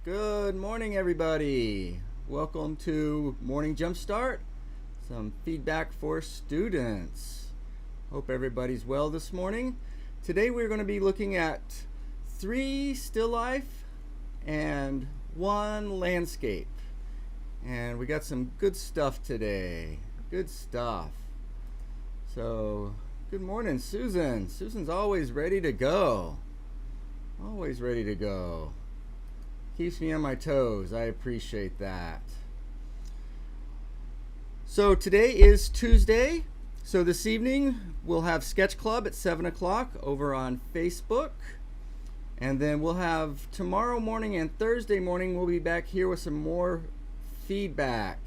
Good morning, everybody. Welcome to Morning Jumpstart. Some feedback for students. Hope everybody's well this morning. Today we're going to be looking at 3 still life and 1 landscape. And we got some good stuff today. Good stuff. So, good morning, Susan. Susan's always ready to go. Always ready to go. Keeps me on my toes. I appreciate that. So today is Tuesday. So this evening we'll have Sketch Club at 7 o'clock over on Facebook. And then we'll have tomorrow morning and Thursday morning we'll be back here with some more feedback.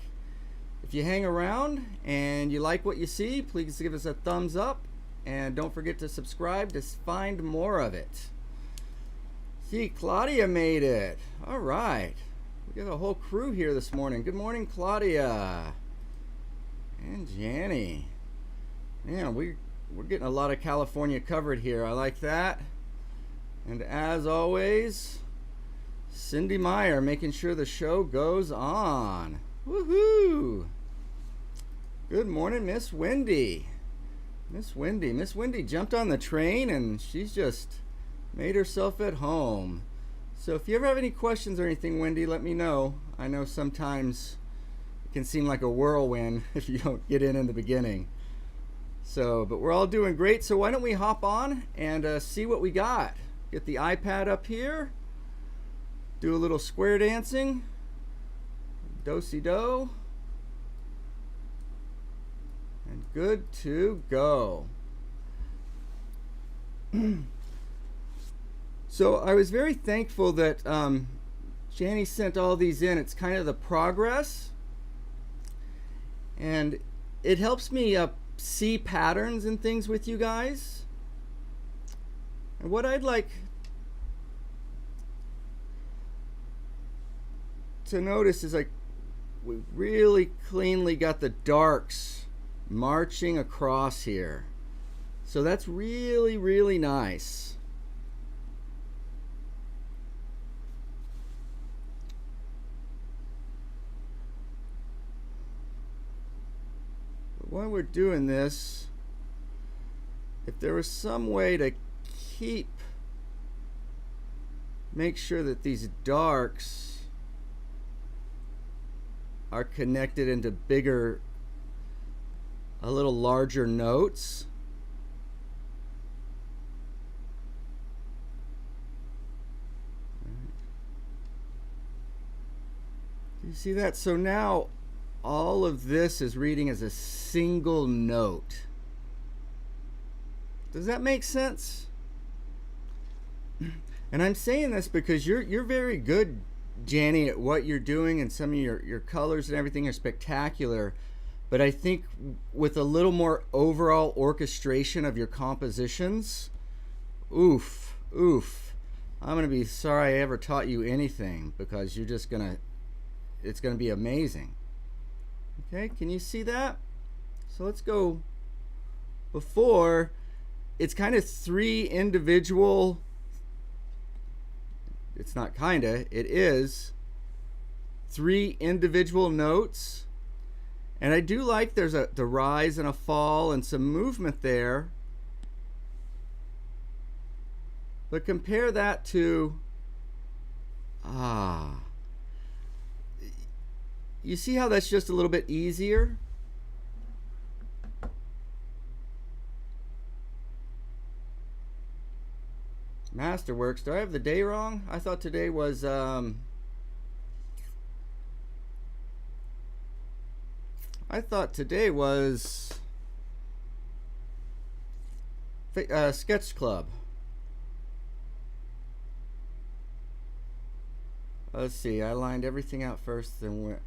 If you hang around and you like what you see, please give us a thumbs up. And don't forget to subscribe to find more of it. See, Claudia made it. All right. We got a whole crew here this morning. Good morning, Claudia. And Janny. Man, we're getting a lot of California covered here. I like that. And as always, Cindy Meyer making sure the show goes on. Woohoo! Good morning, Miss Wendy. Miss Wendy jumped on the train and she's just made herself at home. So if you ever have any questions or anything, Wendy, let me know. I know sometimes it can seem like a whirlwind if you don't get in the beginning. So, but we're all doing great. So why don't we hop on and see what we got? Get the iPad up here. Do a little square dancing. Do-si-do. And good to go. So I was very thankful that Janny sent all these in. It's kind of the progress. And it helps me see patterns and things with you guys. And what I'd like to notice is like we really cleanly got the darks marching across here. So that's really, really nice. While we're doing this, if there was some way to make sure that these darks are connected into bigger, a little larger notes. Do you see that? So now all of this is reading as a single note. Does that make sense? And I'm saying this because you're very good, Janny, at what you're doing, and some of your colors and everything are spectacular. But I think with a little more overall orchestration of your compositions, oof. I'm gonna be sorry I ever taught you anything, because it's gonna be amazing. Okay, can you see that? So let's go before. It's kind of 3 individual, it's not kinda, it is 3 individual notes. And I do like there's the rise and a fall and some movement there. But compare that to, you see how that's just a little bit easier? Masterworks, do I have the day wrong? I thought today was Sketch Club. Let's see, I lined everything out first, then went.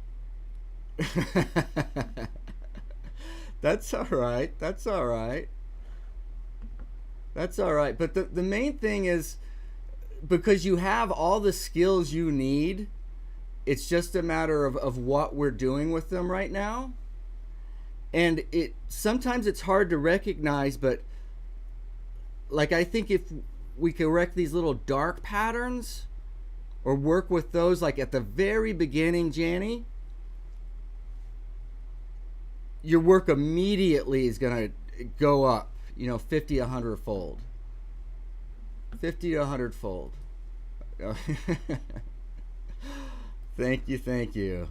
That's all right. But the main thing is, because you have all the skills you need, it's just a matter of what we're doing with them right now. And sometimes it's hard to recognize, but like I think if we correct these little dark patterns, or work with those like at the very beginning, Janny, your work immediately is going to go up, 50, 100 fold. 50 to 100 fold. Thank you.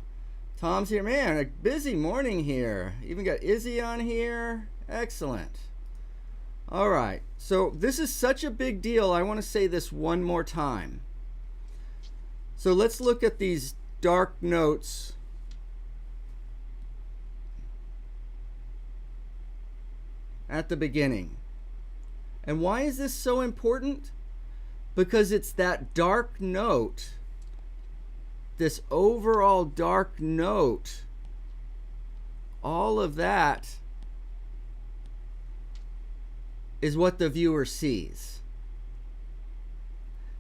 Tom's here. Man, a busy morning here. Even got Izzy on here. Excellent. All right. So this is such a big deal. I want to say this one more time. So let's look at these dark notes. At the beginning. And why is this so important? Because it's that dark note, this overall dark note, all of that is what the viewer sees.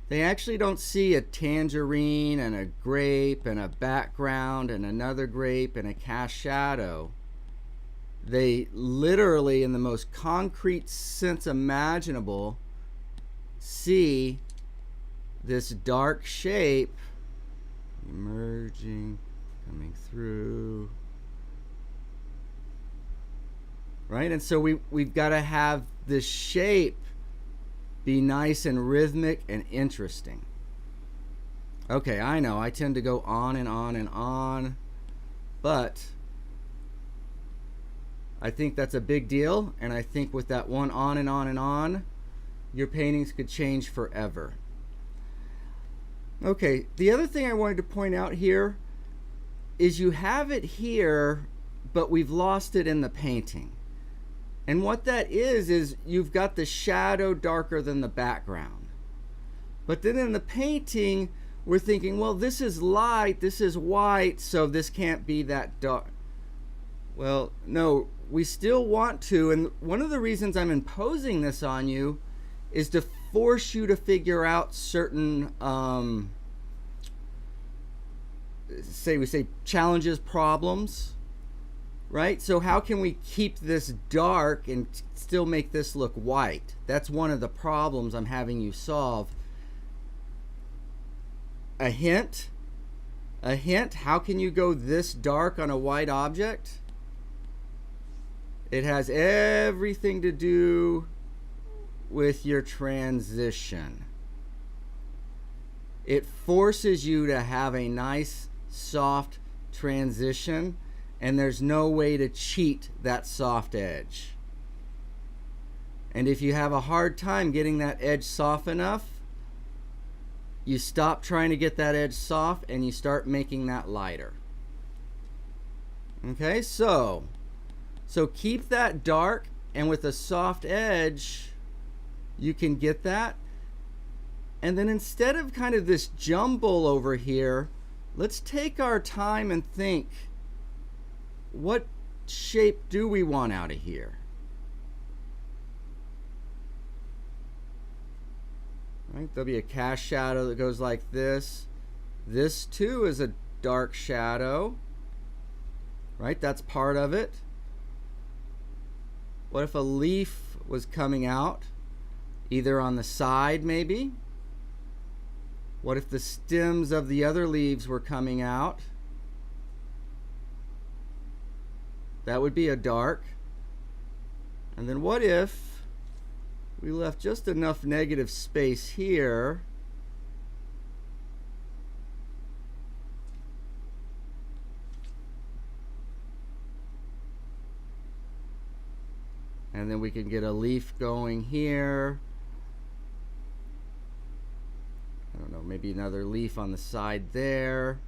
They actually don't see a tangerine and a grape and a background and another grape and a cast shadow. They literally, in the most concrete sense imaginable, see this dark shape emerging, coming through. Right? And so we've got to have this shape be nice and rhythmic and interesting. Okay, I know I tend to go on and on and on, but I think that's a big deal, and I think with that one on and on and on, your paintings could change forever. Okay, the other thing I wanted to point out here is you have it here, but we've lost it in the painting. And what that is you've got the shadow darker than the background. But then in the painting, we're thinking, well, this is light, this is white, so this can't be that dark. Well, no, we still want to, and one of the reasons I'm imposing this on you is to force you to figure out certain, say challenges, problems, right? So how can we keep this dark and still make this look white? That's one of the problems I'm having you solve. A hint, how can you go this dark on a white object? It has everything to do with your transition. It forces you to have a nice, soft transition, and there's no way to cheat that soft edge. And if you have a hard time getting that edge soft enough, you stop trying to get that edge soft and you start making that lighter. Okay, so keep that dark, and with a soft edge, you can get that. And then instead of kind of this jumble over here, let's take our time and think, what shape do we want out of here? Right, there'll be a cast shadow that goes like this. This too is a dark shadow. Right, that's part of it. What if a leaf was coming out, either on the side maybe? What if the stems of the other leaves were coming out? That would be a dark. And then what if we left just enough negative space here and then we can get a leaf going here. I don't know, maybe another leaf on the side there.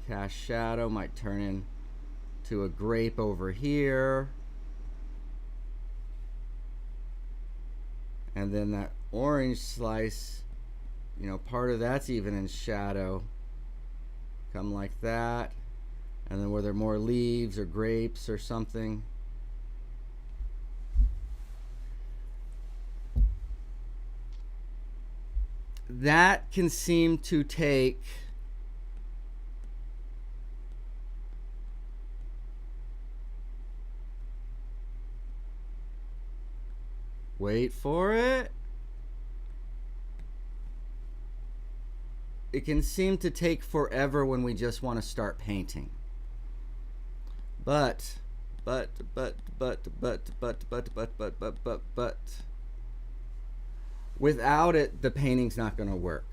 Cast shadow might turn into a grape over here. And then that orange slice, part of that's even in shadow. Come like that. And then were there more leaves or grapes or something? That can seem to take wait for it. it can seem to take forever when we just want to start painting. But without it, the painting's not going to work.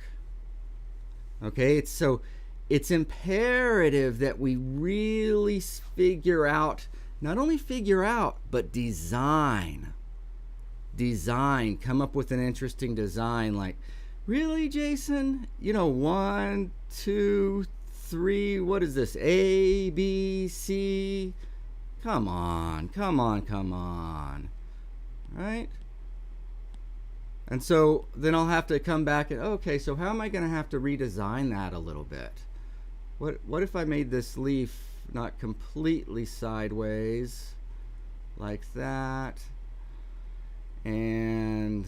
Okay, it's imperative that we really figure out, not only figure out, but design, come up with an interesting design. Like, really, Jason? 1, 2, 3, what is this? A, B, C. Come on. Right? And so then I'll have to come back and, okay, so how am I going to have to redesign that a little bit? What if I made this leaf not completely sideways, like that? And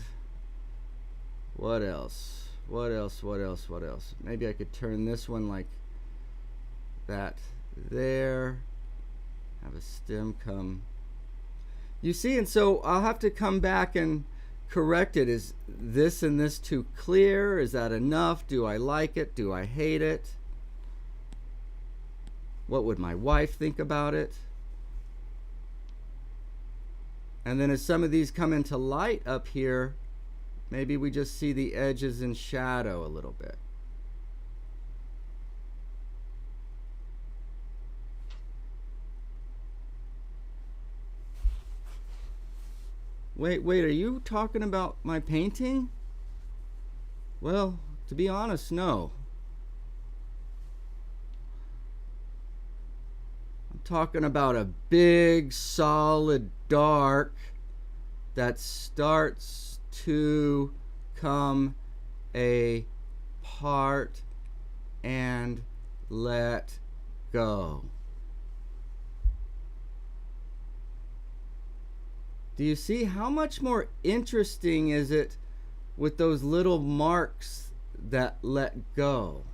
what else? Maybe I could turn this one like that there. Have a stem come. You see, and so I'll have to come back and correct it. Is this and this too clear? Is that enough? Do I like it? Do I hate it? What would my wife think about it? And then as some of these come into light up here, maybe we just see the edges in shadow a little bit. Wait, are you talking about my painting? Well, to be honest, no. I'm talking about a big, solid dark that starts to come apart and let go. Do you see how much more interesting is it with those little marks that let go?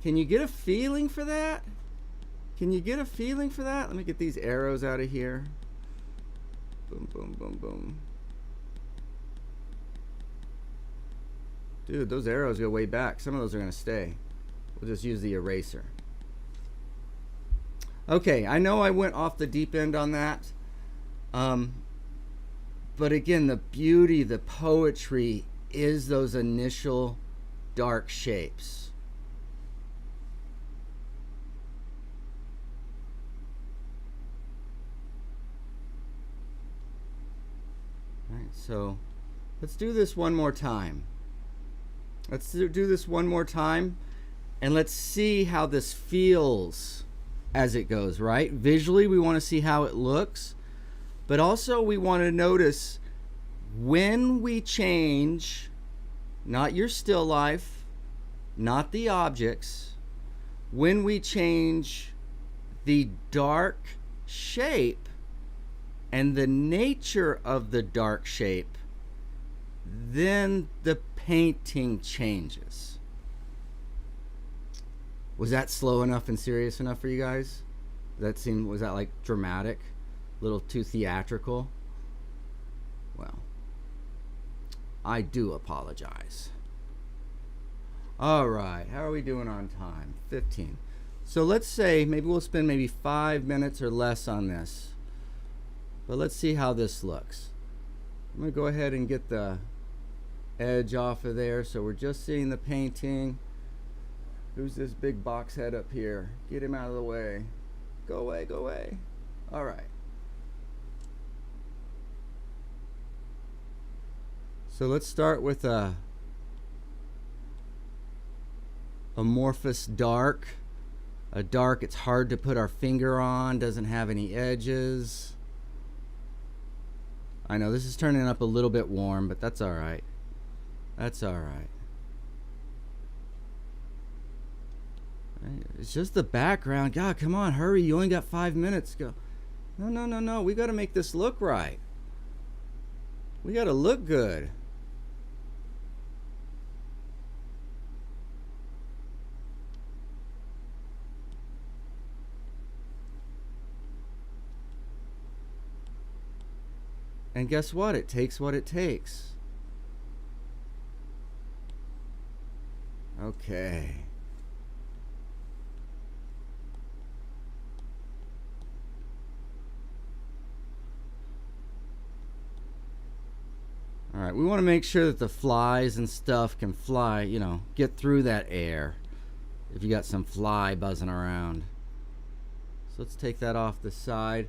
Can you get a feeling for that? Let me get these arrows out of here. Boom, boom, boom, boom. Dude, those arrows go way back. Some of those are going to stay. We'll just use the eraser. Okay, I know I went off the deep end on that. But again, the beauty, the poetry is those initial dark shapes. All right, so let's do this one more time. And let's see how this feels as it goes, right? Visually, we want to see how it looks. But also we want to notice when we change, not your still life, not the objects, when we change the dark shape and the nature of the dark shape, then the painting changes. Was that slow enough and serious enough for you guys? Was that like dramatic? A little too theatrical? Well, I do apologize. All right, how are we doing on time? 15. So let's say maybe we'll spend 5 minutes or less on this. But let's see how this looks. I'm going to go ahead and get the edge off of there so we're just seeing the painting. Who's this big box head up here? Get him out of the way. Go away, go away. All right. So let's start with a amorphous dark. A dark it's hard to put our finger on, doesn't have any edges. I know this is turning up a little bit warm, but that's all right. That's all right. It's just the background. God, come on, hurry. You only got 5 minutes. Go. No. We got to make this look right. We got to look good. And guess what? It takes what it takes. Okay. All right, we want to make sure that the flies and stuff can fly, you know, get through that air if you got some fly buzzing around. So let's take that off the side.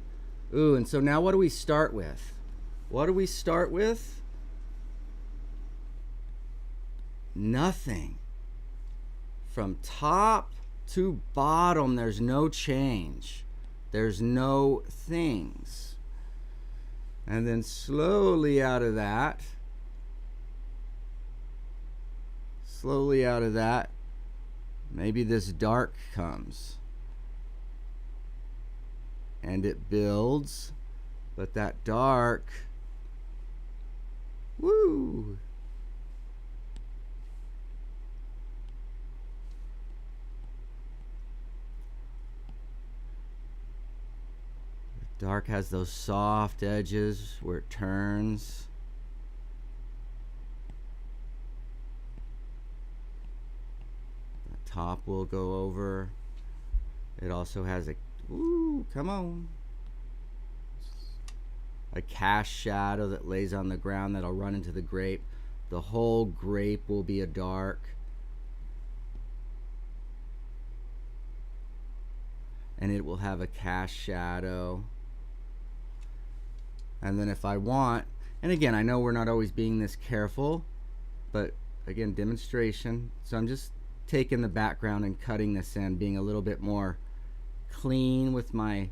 Ooh, and so now what do we start with? What do we start with? Nothing. From top to bottom, there's no change. There's no things. And then slowly out of that, maybe this dark comes. And it builds, but that dark, woo! The dark has those soft edges where it turns. The top will go over. It also has a ooh, come on. A cast shadow that lays on the ground that'll run into the grape. The whole grape will be a dark. And it will have a cast shadow. And then if I want, and again, I know we're not always being this careful, but again, demonstration. So I'm just taking the background and cutting this in, being a little bit more clean with my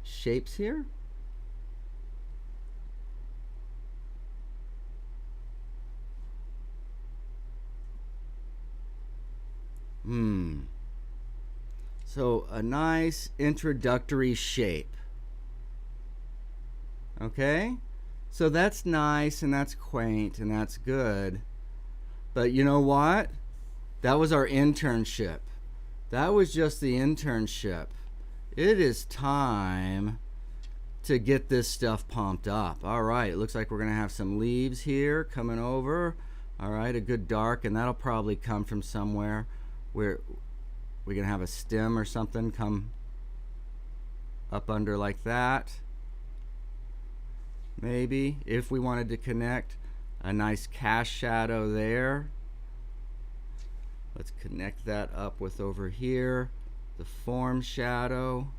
shapes here. So a nice introductory shape. Okay? So that's nice and that's quaint and that's good. But you know what? That was our internship. That was just the internship. It is time to get this stuff pumped up. All right, it looks like we're gonna have some leaves here coming over. All right, a good dark, and that'll probably come from somewhere where we're gonna have a stem or something come up under like that. Maybe, if we wanted to connect, a nice cast shadow there. Let's connect that up with over here, the form shadow.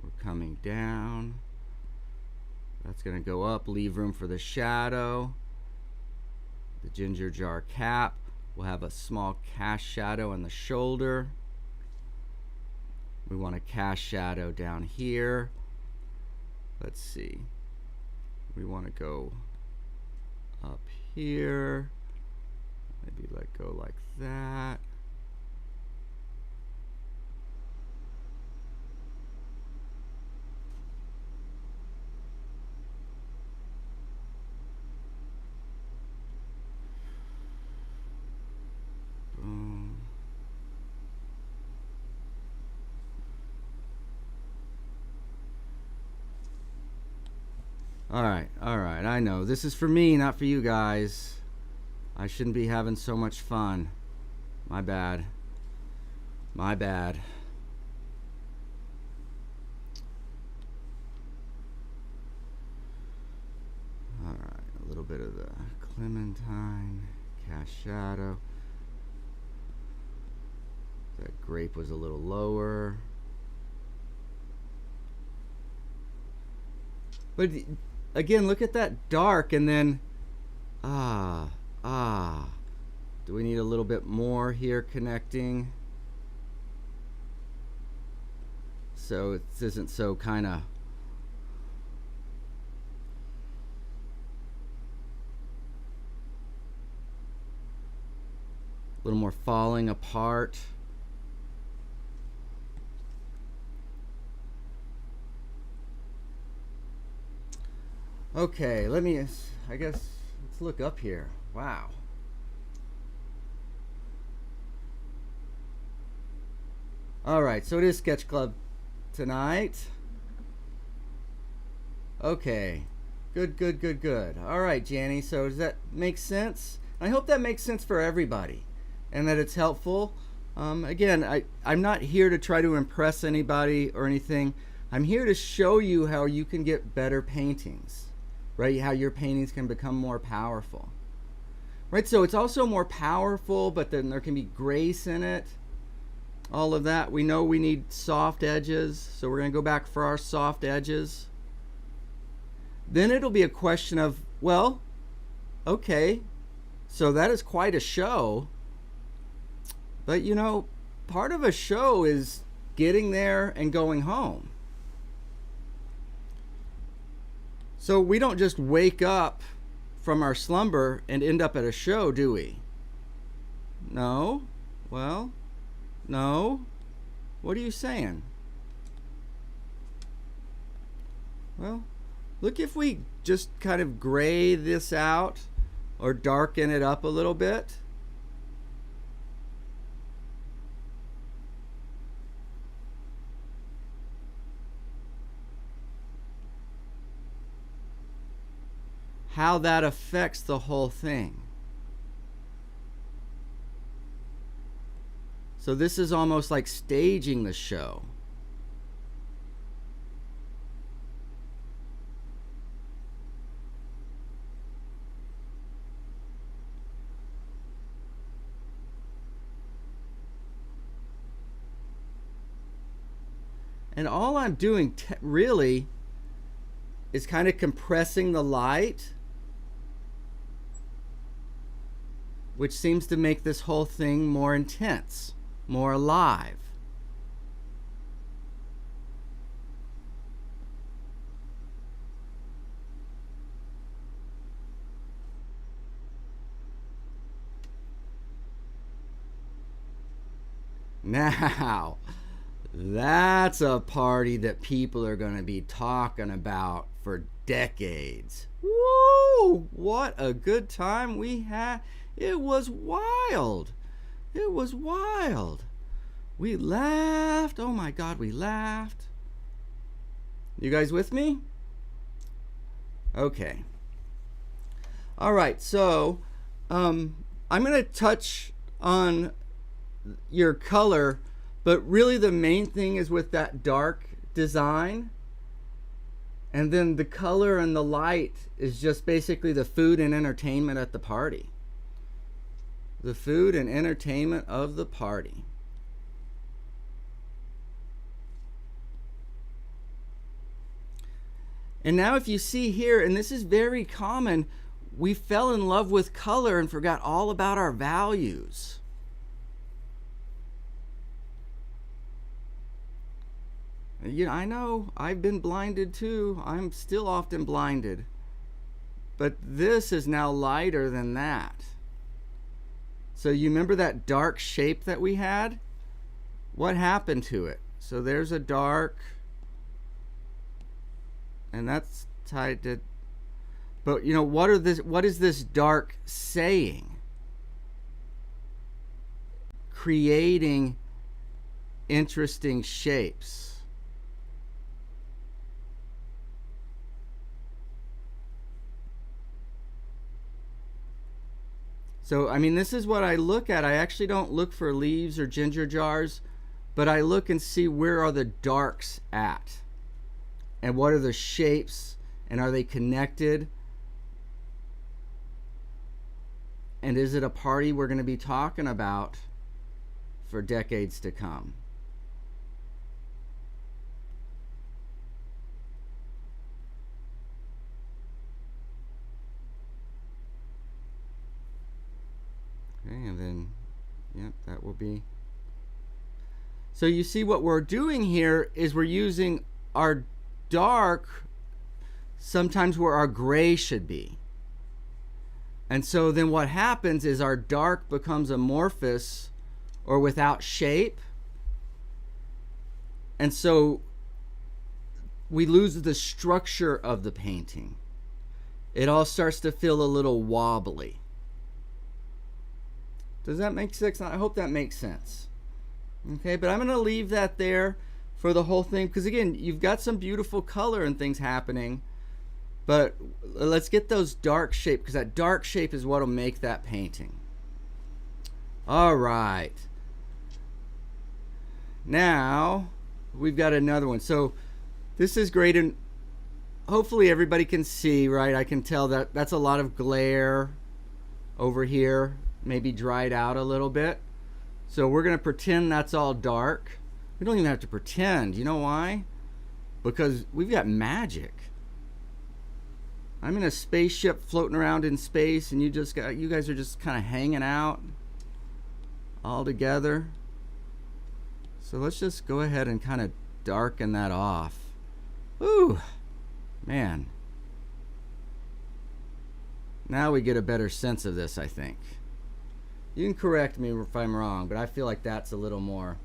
We're coming down. That's going to go up, leave room for the shadow. The ginger jar cap will have a small cast shadow on the shoulder. We want a cast shadow down here. Let's see. We want to go up here. Maybe let go like that. Boom. All right, I know. This is for me, not for you guys. I shouldn't be having so much fun. My bad. My bad. All right, a little bit of the clementine, cast shadow. That grape was a little lower. But again, look at that dark, and then do we need a little bit more here connecting? So it isn't so kind of a little more falling apart. Okay, I guess, let's look up here. Wow. All right, so it is Sketch Club tonight. Okay, good. All right, Janny, so does that make sense? I hope that makes sense for everybody and that it's helpful. Again, I'm not here to try to impress anybody or anything. I'm here to show you how you can get better paintings, right? How your paintings can become more powerful, right? So it's also more powerful, but then there can be grace in it. All of that. We know we need soft edges, so we're going to go back for our soft edges. Then it'll be a question of, well, okay, so that is quite a show. But you know, part of a show is getting there and going home. So we don't just wake up from our slumber and end up at a show, do we? No? Well, no? What are you saying? Well, look, if we just kind of gray this out or darken it up a little bit. How that affects the whole thing. So this is almost like staging the show. And all I'm doing really is kind of compressing the light, which seems to make this whole thing more intense, more alive. Now, that's a party that people are going to be talking about for decades. Woo! What a good time we had. It was wild. It was wild. We laughed. Oh my God, we laughed. You guys with me? Okay. All right, so I'm going to touch on your color, but really the main thing is with that dark design. And then the color and the light is just basically the food and entertainment at the party. The food and entertainment of the party. And now if you see here, and this is very common, we fell in love with color and forgot all about our values. You know, I know, I've been blinded too. I'm still often blinded. But this is now lighter than that. So you remember that dark shape that we had? What happened to it? So there's a dark, and that's tied to, but you know, what is this dark saying? Creating interesting shapes. So, I mean, this is what I look at. I actually don't look for leaves or ginger jars, but I look and see where are the darks at, and what are the shapes, and are they connected, and is it a party we're going to be talking about for decades to come? Okay, and then, yep, that will be. So you see what we're doing here is we're using our dark sometimes where our gray should be. And so then what happens is our dark becomes amorphous or without shape. And so we lose the structure of the painting. It all starts to feel a little wobbly. Does that make sense? I hope that makes sense. Okay, but I'm going to leave that there for the whole thing, because again, you've got some beautiful color and things happening, But let's get those dark shape, because that dark shape is what will make that painting. All right. Now we've got another one. So this is great, and hopefully everybody can see, right? I can tell that that's a lot of glare over here, maybe dried out a little bit. So we're going to pretend that's all dark. We don't even have to pretend. You know why? Because we've got magic. I'm in a spaceship floating around in space, and you guys are just kind of hanging out all together. So let's just go ahead and kind of darken that off. Ooh, man. Now we get a better sense of this, I think. You can correct me if I'm wrong, but I feel like that's a little more.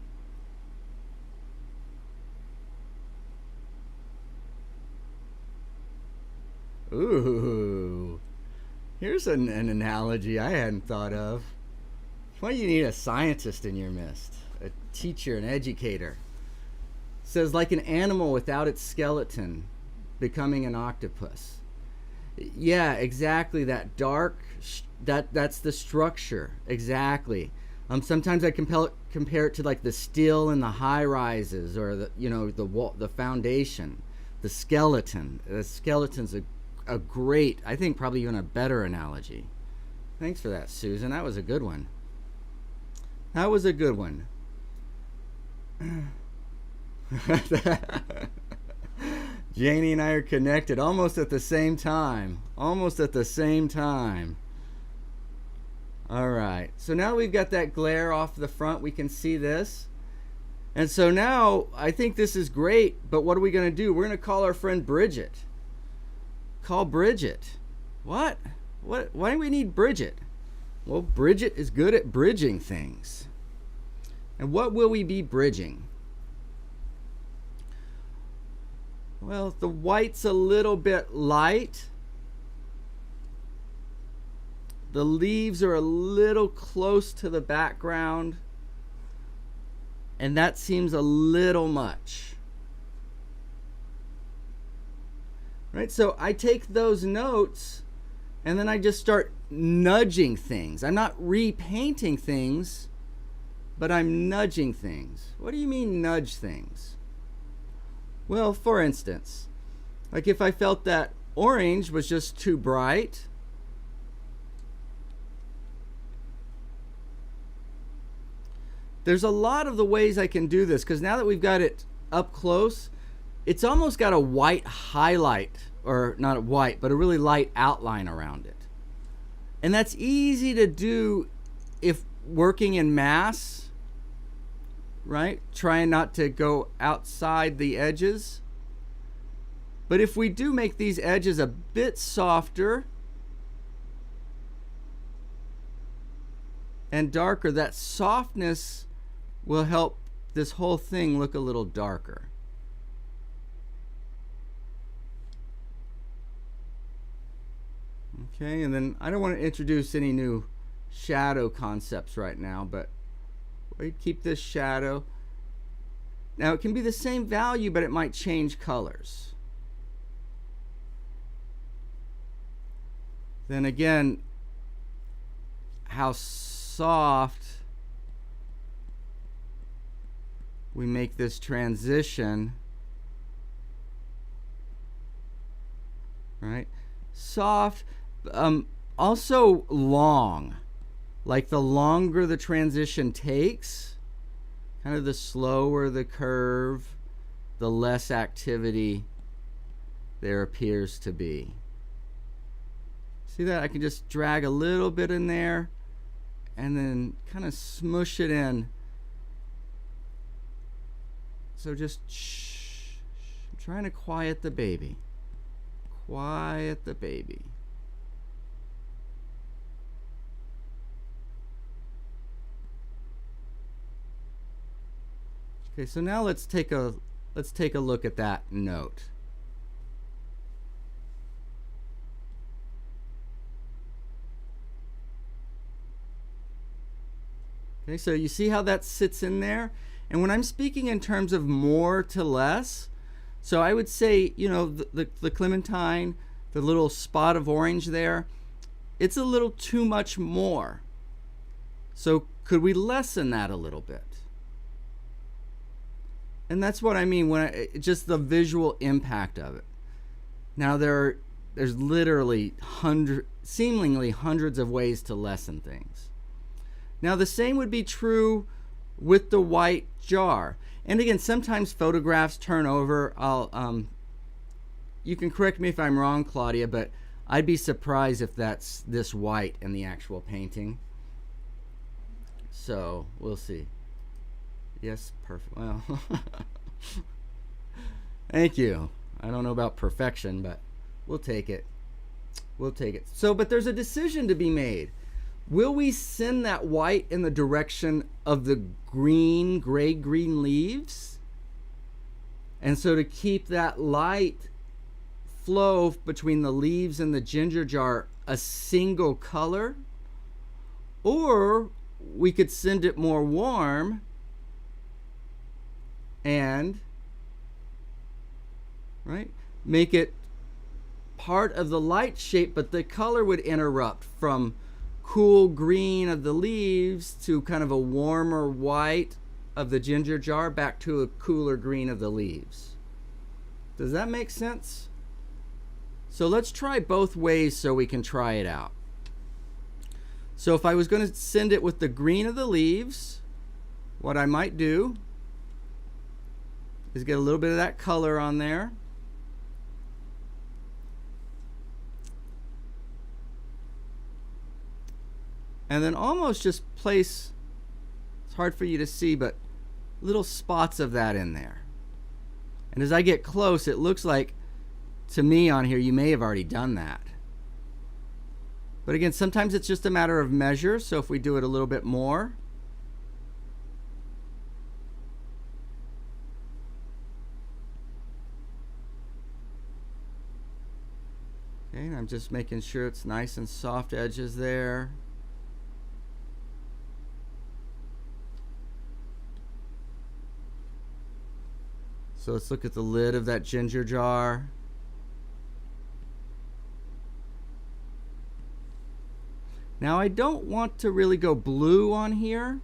Ooh, here's an analogy I hadn't thought of. Why do you need a scientist in your midst? A teacher, an educator. It says, like an animal without its skeleton becoming an octopus. Yeah, exactly. That dark, that's the structure. Exactly. Sometimes I compare it to like the steel in the high rises, or the foundation, the skeleton. The skeleton's a great, I think probably even a better analogy. Thanks for that, Susan. That was a good one. That was a good one. Janie and I are connected almost at the same time. Almost at the same time. All right. So now we've got that glare off the front. We can see this. And so now I think this is great, but what are we going to do? We're going to call our friend Bridget. Call Bridget. What? Why do we need Bridget? Well, Bridget is good at bridging things. And what will we be bridging? Well, the white's a little bit light. The leaves are a little close to the background. And that seems a little much. Right? So I take those notes and then I just start nudging things. I'm not repainting things, but I'm nudging things. What do you mean nudge things? Well, for instance, like if I felt that orange was just too bright, there's a lot of the ways I can do this, because now that we've got it up close, it's almost got a white highlight, or not a white, but a really light outline around it. And that's easy to do if working in mass, right? Trying not to go outside the edges. But if we do make these edges a bit softer and darker, that softness will help this whole thing look a little darker. Okay, and then I don't want to introduce any new shadow concepts right now, but we keep this shadow. Now it can be the same value, but it might change colors. Then again, how soft we make this transition, right? Soft, also long. Like the longer the transition takes, kind of the slower the curve, the less activity there appears to be. See that? I can just drag a little bit in there and then kind of smush it in. So just shh. I'm trying to quiet the baby. Quiet the baby. Okay, so now let's take a look at that note. Okay, so you see how that sits in there? And when I'm speaking in terms of more to less, so I would say, you know, the clementine, the little spot of orange there, it's a little too much more. So could we lessen that a little bit? And that's what I mean when just the visual impact of it. Now there's literally seemingly hundreds of ways to lessen things. Now the same would be true with the white jar. And again, sometimes photographs turn over. You can correct me if I'm wrong, Claudia, but I'd be surprised if that's this white in the actual painting. So we'll see. Yes, perfect. Well, thank you. I don't know about perfection, but we'll take it. We'll take it. So, but there's a decision to be made. Will we send that white in the direction of the green, gray-green leaves? And so to keep that light flow between the leaves and the ginger jar a single color? Or we could send it more warm and make it part of the light shape, but the color would interrupt from cool green of the leaves to kind of a warmer white of the ginger jar back to a cooler green of the leaves. Does that make sense? So let's try both ways so we can try it out. So if I was going to send it with the green of the leaves, what I might do is get a little bit of that color on there. And then almost just place, it's hard for you to see, but little spots of that in there. And as I get close, it looks like, to me on here, you may have already done that. But again, sometimes it's just a matter of measure. So if we do it a little bit more. Okay, and I'm just making sure it's nice and soft edges there. So let's look at the lid of that ginger jar. Now I don't want to really go blue on here.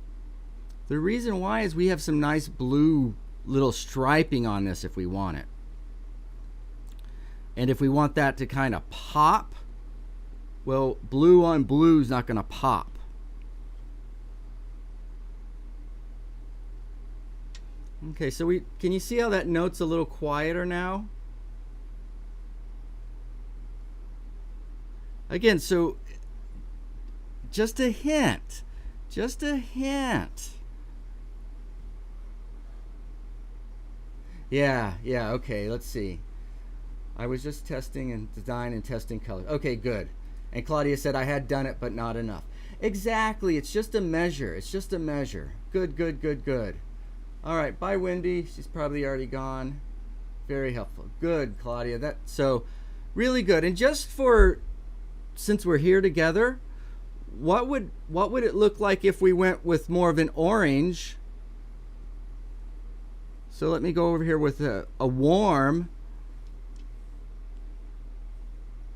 The reason why is we have some nice blue little striping on this if we want it. And if we want that to kind of pop, well, blue on blue is not going to pop. Okay, so can you see how that note's a little quieter now? Again, so just a hint. Just a hint. Yeah, okay, let's see. I was just testing and design and testing color. Okay, good. And Claudia said I had done it, but not enough. Exactly, it's just a measure. It's just a measure. Good, good, good, good. All right, bye, Wendy. She's probably already gone. Very helpful. Good, Claudia. So really good. And just since we're here together, what would it look like if we went with more of an orange? So let me go over here with a warm,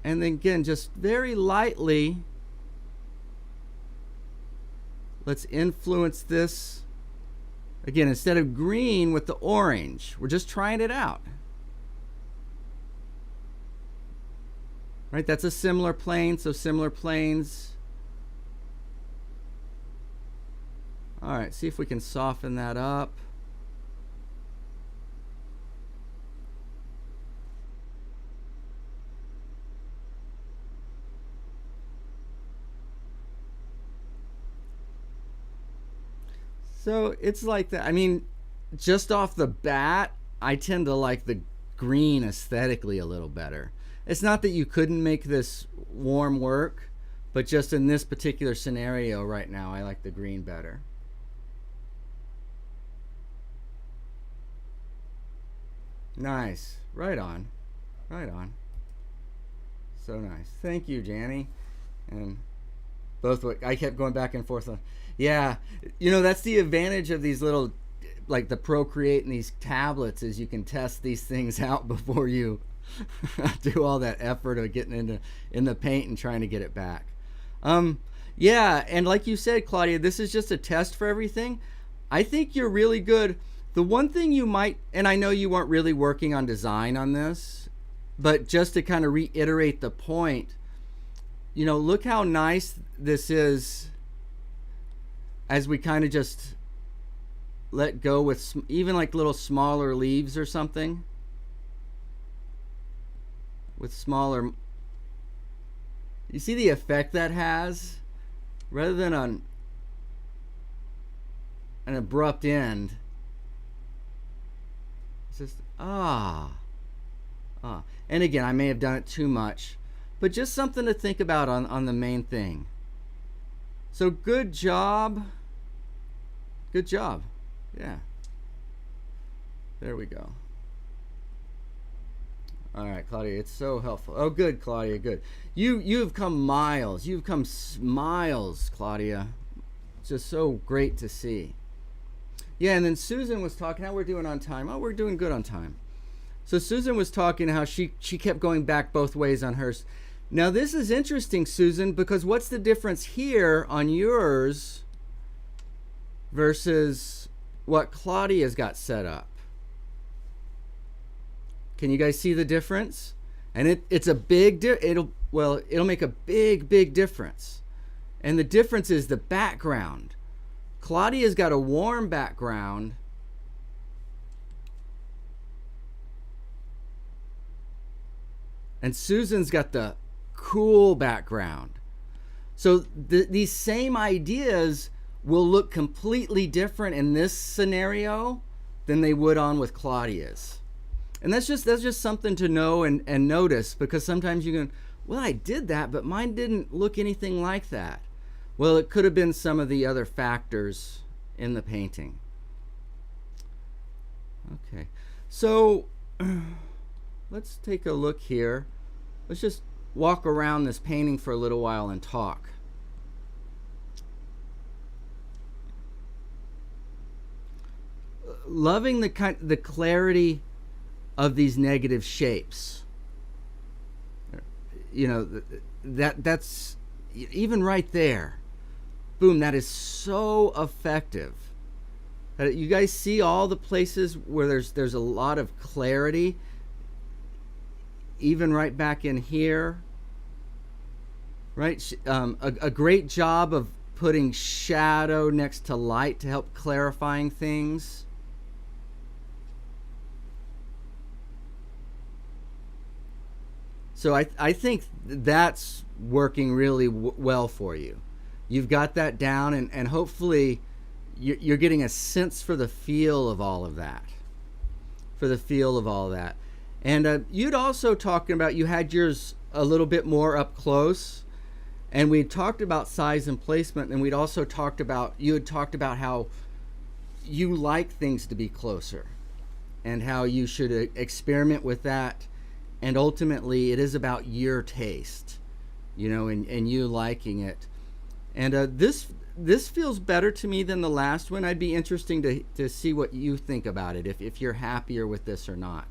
and then again, just very lightly, let's influence this. Again, instead of green with the orange, we're just trying it out. Right, that's a similar plane, so similar planes. All right, see if we can soften that up. So it's like that. I mean, just off the bat, I tend to like the green aesthetically a little better. It's not that you couldn't make this warm work, but just in this particular scenario right now, I like the green better. Nice. Right on. Right on. So nice. Thank you, Janny. And I kept going back and forth on. Yeah, that's the advantage of these like the Procreate and these tablets, is you can test these things out before you do all that effort of getting in the paint and trying to get it back. Yeah, and like you said, Claudia, this is just a test for everything. I think you're really good. The one thing you might, and I know you weren't really working on design on this, but just to kind of reiterate the point, look how nice this is as we kind of just let go with even like little smaller leaves or something. With smaller, you see the effect that has? Rather than on an abrupt end, it's just and again, I may have done it too much, but just something to think about on the main thing. So good job, yeah, there we go. All right, Claudia, it's so helpful. Oh, good, Claudia, good. You've come miles. You've come miles, Claudia. It's just so great to see. Yeah, and then Susan was talking how we're doing on time. Oh, we're doing good on time. So Susan was talking how she kept going back both ways on hers. Now this is interesting, Susan, because what's the difference here on yours versus what Claudia's got set up? Can you guys see the difference? And it's a big it'll make a big difference. And the difference is the background. Claudia's got a warm background. And Susan's got the cool background. So these same ideas will look completely different in this scenario than they would on with Claudia's. And that's just something to know and notice, because sometimes you can, well, I did that, but mine didn't look anything like that. Well, it could have been some of the other factors in the painting. Okay, so let's take a look here. Let's just walk around this painting for a little while and talk. Loving the clarity of these negative shapes. That's even right there. Boom, that is so effective. You guys see all the places where there's a lot of clarity, even right back in here. Right? A great job of putting shadow next to light to help clarifying things. So I think that's working really well for you. You've got that down, and hopefully you're getting a sense for the feel of all of that. And you'd also talking about, you had yours a little bit more up close, and we talked about size and placement, and you had talked about how you like things to be closer and how you should experiment with that. And ultimately, it is about your taste, and you liking it. And this feels better to me than the last one. I'd be interesting to see what you think about it, if you're happier with this or not.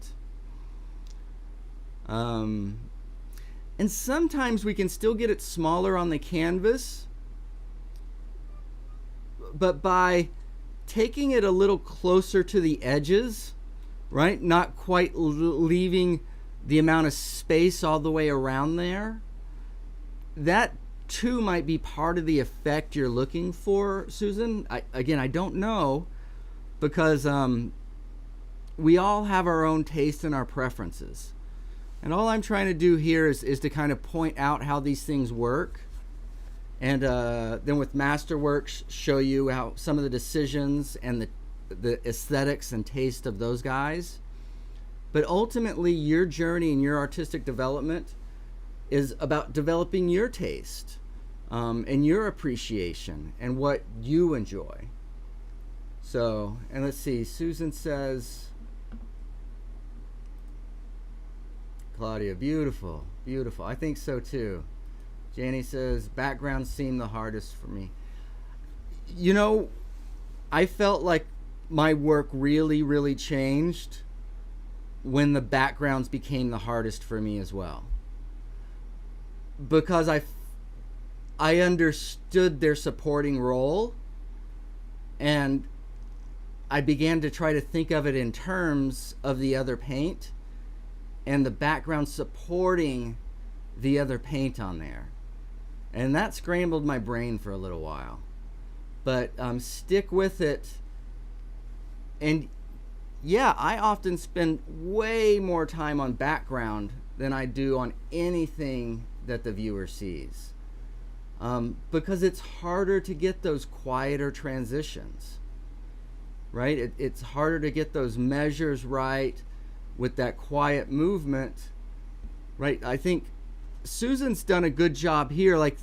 And sometimes we can still get it smaller on the canvas, but by taking it a little closer to the edges, right? Not quite leaving the amount of space all the way around there, that too might be part of the effect you're looking for, Susan. I don't know, because we all have our own taste and our preferences. And all I'm trying to do here is to kind of point out how these things work. And then with Masterworks, show you how some of the decisions and the aesthetics and taste of those guys. But ultimately, your journey and your artistic development is about developing your taste and your appreciation and what you enjoy. So, and let's see, Susan says, Claudia, beautiful, beautiful. I think so too. Janie says, background seemed the hardest for me. I felt like my work really changed when the backgrounds became the hardest for me as well, because I understood their supporting role, and I began to try to think of it in terms of the other paint and the background supporting the other paint on there. And that scrambled my brain for a little while. But stick with it. And yeah, I often spend way more time on background than I do on anything that the viewer sees. Because it's harder to get those quieter transitions, right? It's harder to get those measures right with that quiet movement, right? I think Susan's done a good job here. Like,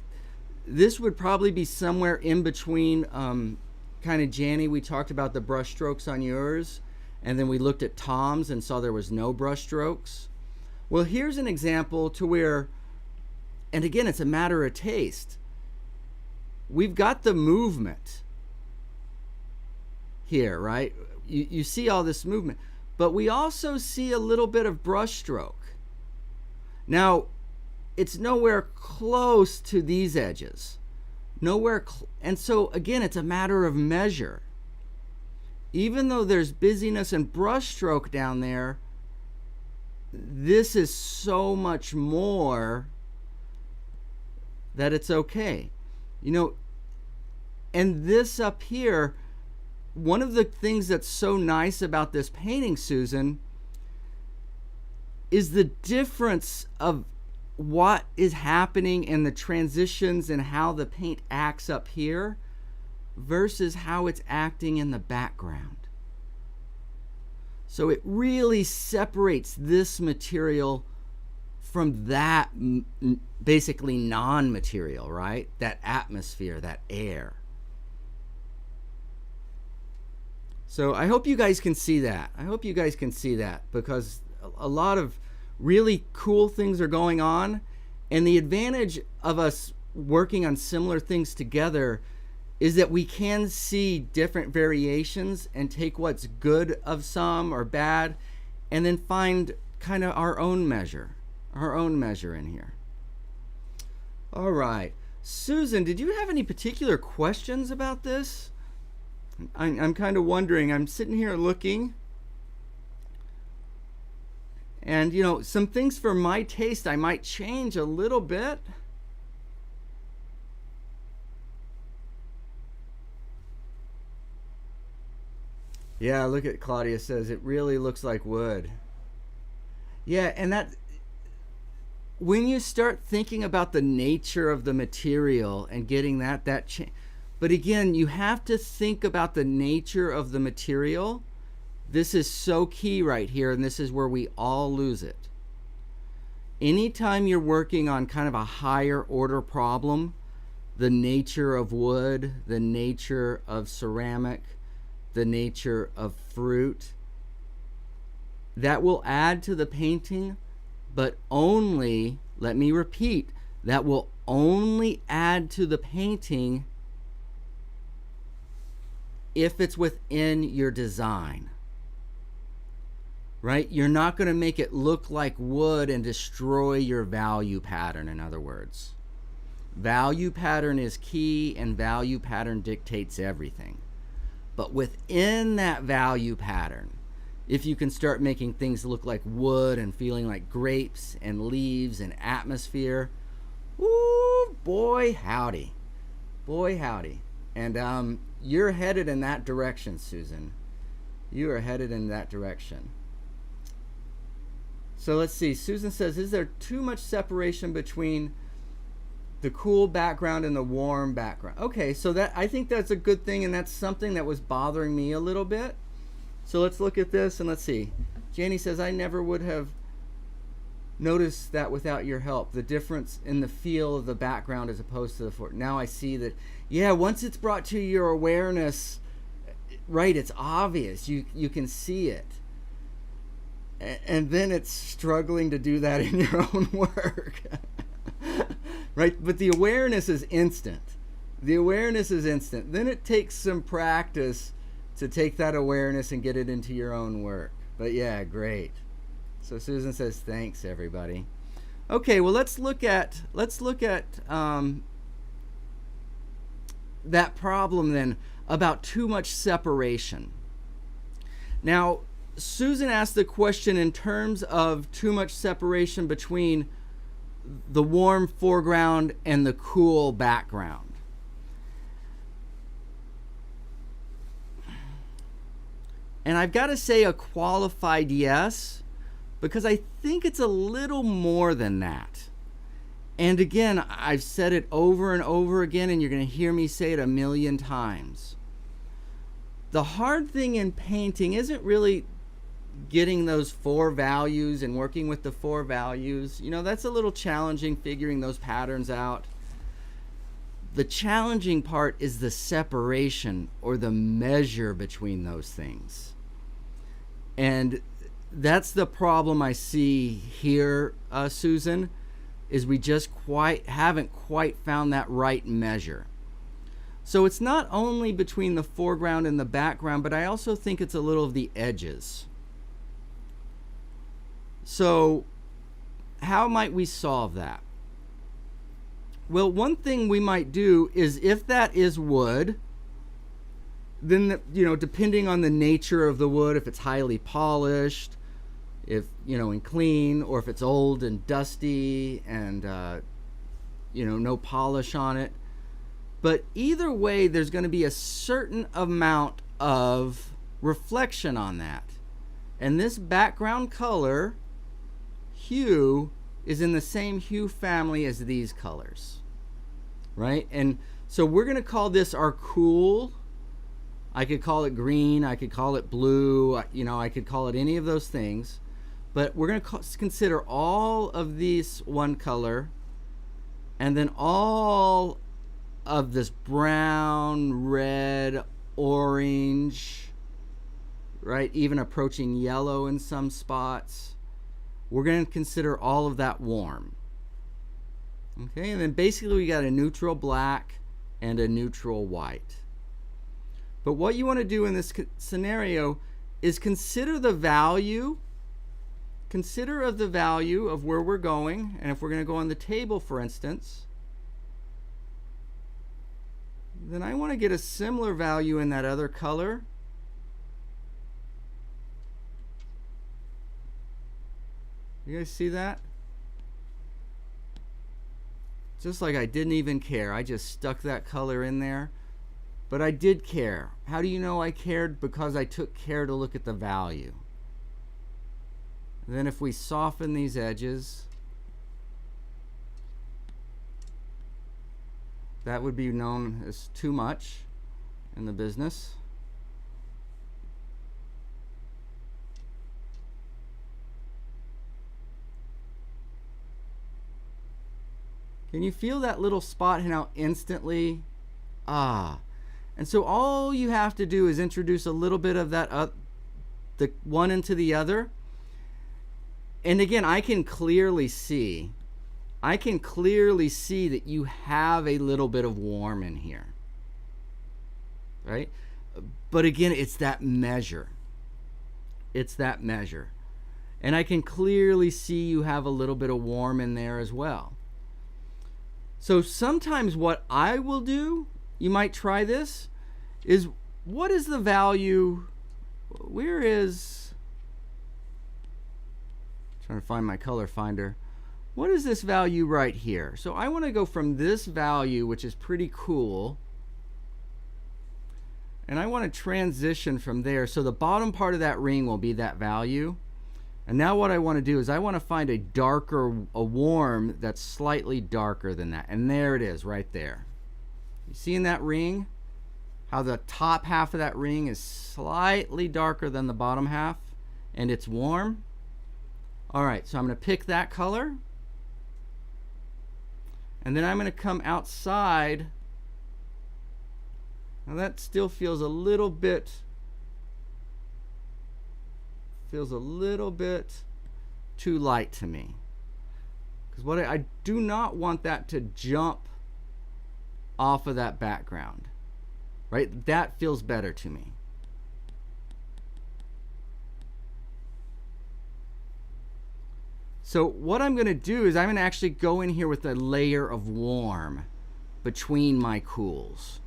this would probably be somewhere in between kind of Janny. We talked about the brush strokes on yours, and then we looked at Tom's and saw there was no brush strokes. Well, here's an example to where, and again, it's a matter of taste. We've got the movement here, right? You see all this movement, but we also see a little bit of brush stroke. Now, it's nowhere close to these edges. And so, again, it's a matter of measure. Even though there's busyness and brush stroke down there, this is so much more that it's okay. You know, and this up here, one of the things that's so nice about this painting, Susan, is the difference of what is happening in the transitions and how the paint acts up here versus how it's acting in the background. So it really separates this material from that basically non-material, right? That atmosphere, that air. So I hope you guys can see that. I hope you guys can see that, because a lot of really cool things are going on, and the advantage of us working on similar things together is that we can see different variations and take what's good of some or bad and then find kind of our own measure in here. All right, Susan, did you have any particular questions about this? I'm kind of wondering. I'm sitting here looking, and you know, some things for my taste I might change a little bit. Yeah, look at Claudia says it really looks like wood. Yeah, and that, when you start thinking about the nature of the material and getting that change. But again, you have to think about the nature of the material. This is so key right here, and this is where we all lose it. Anytime you're working on kind of a higher order problem, the nature of wood, the nature of ceramic, the nature of fruit, that will add to the painting, but only, let me repeat, that will only add to the painting if it's within your design, right? You're not going to make it look like wood and destroy your value pattern, in other words. Value pattern is key, and value pattern dictates everything. But within that value pattern, if you can start making things look like wood and feeling like grapes and leaves and atmosphere, ooh, boy howdy. Boy howdy. And you're headed in that direction, Susan. You are headed in that direction. So let's see. Susan says, is there too much separation between the cool background and the warm background? Okay, so that, I think that's a good thing, and that's something that was bothering me a little bit. So let's look at this and let's see. Janie says, I never would have noticed that without your help, the difference in the feel of the background as opposed to the fort. Now I see that, yeah, once it's brought to your awareness, right, it's obvious. You can see it. And then it's struggling to do that in your own work. Right? But the awareness is instant. The awareness is instant. Then it takes some practice to take that awareness and get it into your own work. But yeah, great. So Susan says thanks, everybody. Okay, well let's look at that problem then about too much separation. Now, Susan asked the question in terms of too much separation between the warm foreground and the cool background. And I've got to say a qualified yes, because I think it's a little more than that. And again, I've said it over and over again, and you're going to hear me say it a million times. The hard thing in painting isn't really getting those 4 values and working with the 4 values. You know, that's a little challenging, figuring those patterns out. The challenging part is the separation or the measure between those things. And that's the problem I see here, Susan, is we just haven't quite found that right measure. So it's not only between the foreground and the background, but I also think it's a little of the edges. So how might we solve that? Well, one thing we might do is, if that is wood, then, depending on the nature of the wood, if it's highly polished, if, and clean, or if it's old and dusty and, no polish on it. But either way, there's going to be a certain amount of reflection on that. And this background color, hue, is in the same hue family as these colors, right? And so we're going to call this our cool. I could call it green, I could call it blue, I could call it any of those things. But we're going to consider all of these one color, and then all of this brown, red, orange, right? Even approaching yellow in some spots. We're going to consider all of that warm. Okay, and then basically we got a neutral black and a neutral white. But what you want to do in this scenario is consider the value. Consider the value of where we're going, and if we're going to go on the table, for instance, then I want to get a similar value in that other color. You guys see that? Just like I didn't even care. I just stuck that color in there. But I did care. How do you know I cared? Because I took care to look at the value. And then if we soften these edges, that would be known as too much in the business. Can you feel that little spot now instantly? And so all you have to do is introduce a little bit of that the one into the other. And again, I can clearly see that you have a little bit of warm in here, right? But again, it's that measure. It's that measure. And I can clearly see you have a little bit of warm in there as well. So sometimes what I will do, you might try this, is what is the value, trying to find my color finder. What is this value right here? So I want to go from this value, which is pretty cool, and I want to transition from there. So the bottom part of that ring will be that value. And now what I want to do is I want to find a warm that's slightly darker than that. And there it is right there. You see in that ring how the top half of that ring is slightly darker than the bottom half, and it's warm? All right, so I'm going to pick that color, and then I'm going to come outside. Now that still feels a little bit too light to me, because what I do not want that to jump off of that background, right? That feels better to me. So what I'm going to do is I'm going to actually go in here with a layer of warm between my cools.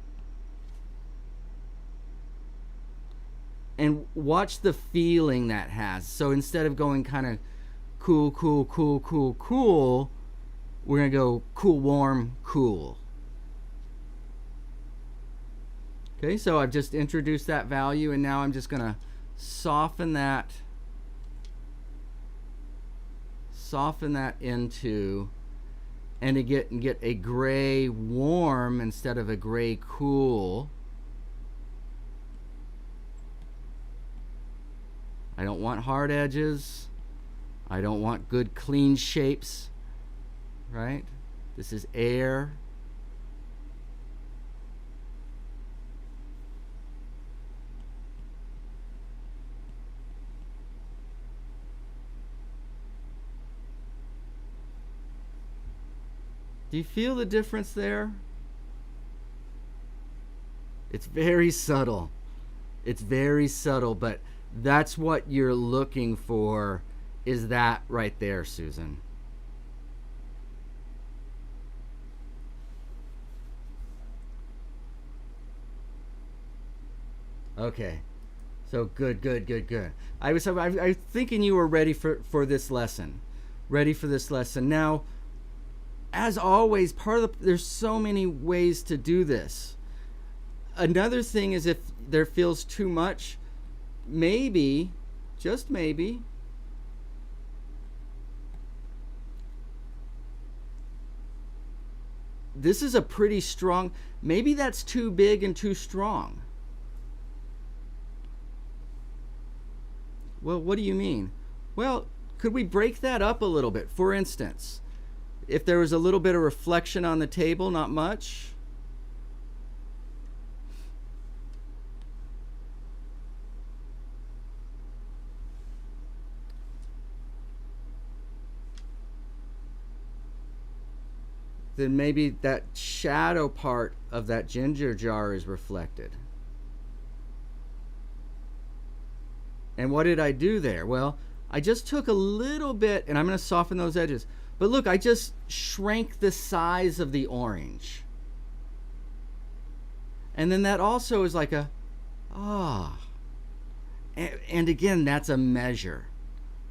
And watch the feeling that has. So instead of going kind of cool, cool, cool, cool, cool, we're going to go cool, warm, cool. Okay, so I've just introduced that value, and now I'm just going to soften that into, and to get a gray warm instead of a gray cool. I don't want hard edges. I don't want good clean shapes, right? This is air. Do you feel the difference there? It's very subtle. It's very subtle, but that's what you're looking for, is that right there, Susan. Okay. So good. I was thinking you were ready for this lesson. Ready for this lesson. Now, as always, there's so many ways to do this. Another thing is, if there feels too much, maybe, just maybe, this is a pretty strong, maybe that's too big and too strong. Well, what do you mean? Well, could we break that up a little bit? For instance, if there was a little bit of reflection on the table, not much. Then maybe that shadow part of that ginger jar is reflected. And what did I do there? Well, I just took a little bit, and I'm going to soften those edges. But look, I just shrank the size of the orange. And then that also is like a, And again, that's a measure,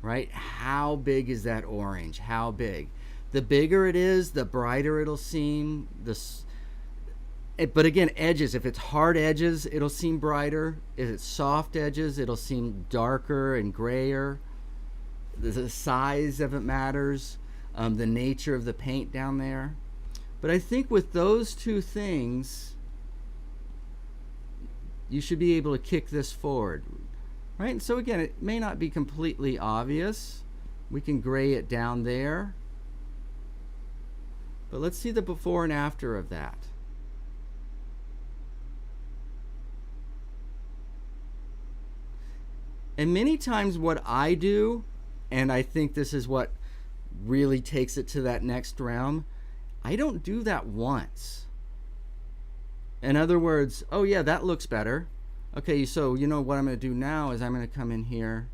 right? How big is that orange? How big? The bigger it is, the brighter it'll seem. But again, edges. If it's hard edges, it'll seem brighter. If it's soft edges, it'll seem darker and grayer. The size of it matters. The nature of the paint down there. But I think with those two things, you should be able to kick this forward, right? And so again, it may not be completely obvious. We can gray it down there. But let's see the before and after of that. And many times what I do, and I think this is what really takes it to that next realm, I don't do that once. In other words, oh yeah, that looks better. Okay, so you know what I'm going to do now is I'm going to come in here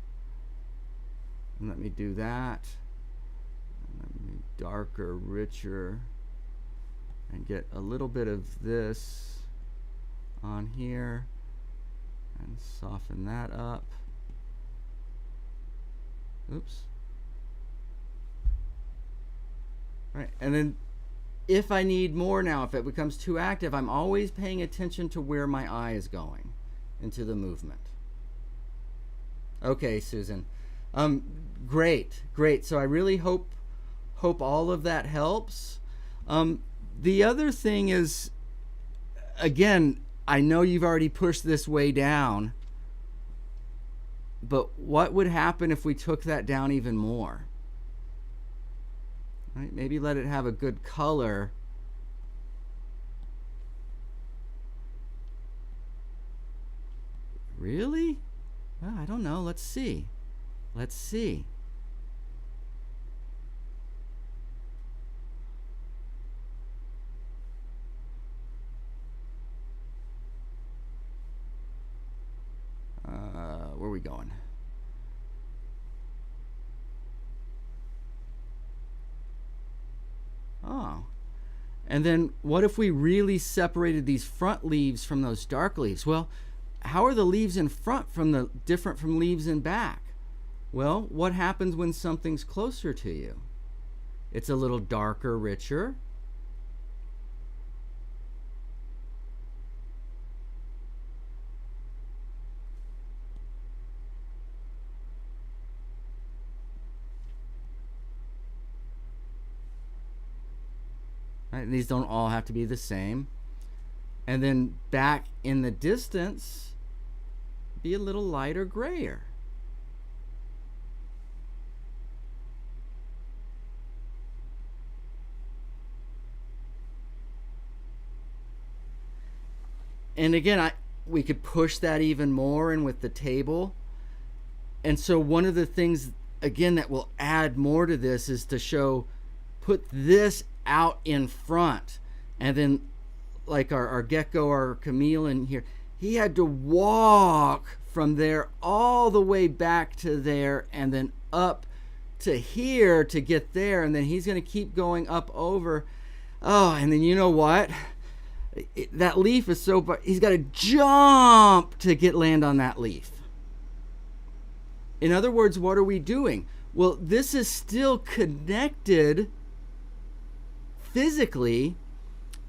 and let me do that. Let me darker, richer, and get a little bit of this on here and soften that up. Oops. Right, and then if I need more now, if it becomes too active, I'm always paying attention to where my eye is going into the movement. Okay, Susan. Great. So I really hope all of that helps. The other thing is, again, I know you've already pushed this way down, but what would happen if we took that down even more? Right? Maybe let it have a good color. Really? Well, I don't know. Let's see. Where are we going? And then what if we really separated these front leaves from those dark leaves? Well, how are the leaves in front different from leaves in back? Well, what happens when something's closer to you? It's a little darker, richer. Right? These don't all have to be the same. And then back in the distance, be a little lighter grayer. And again, we could push that even more in with the table. And so one of the things, again, that will add more to this is to put this out in front. And then like our gecko, our chameleon here, he had to walk from there all the way back to there and then up to here to get there. And then he's going to keep going up over. Oh, and then you know what? That leaf is so, he's got to jump to land on that leaf. In other words, what are we doing? Well, this is still connected physically,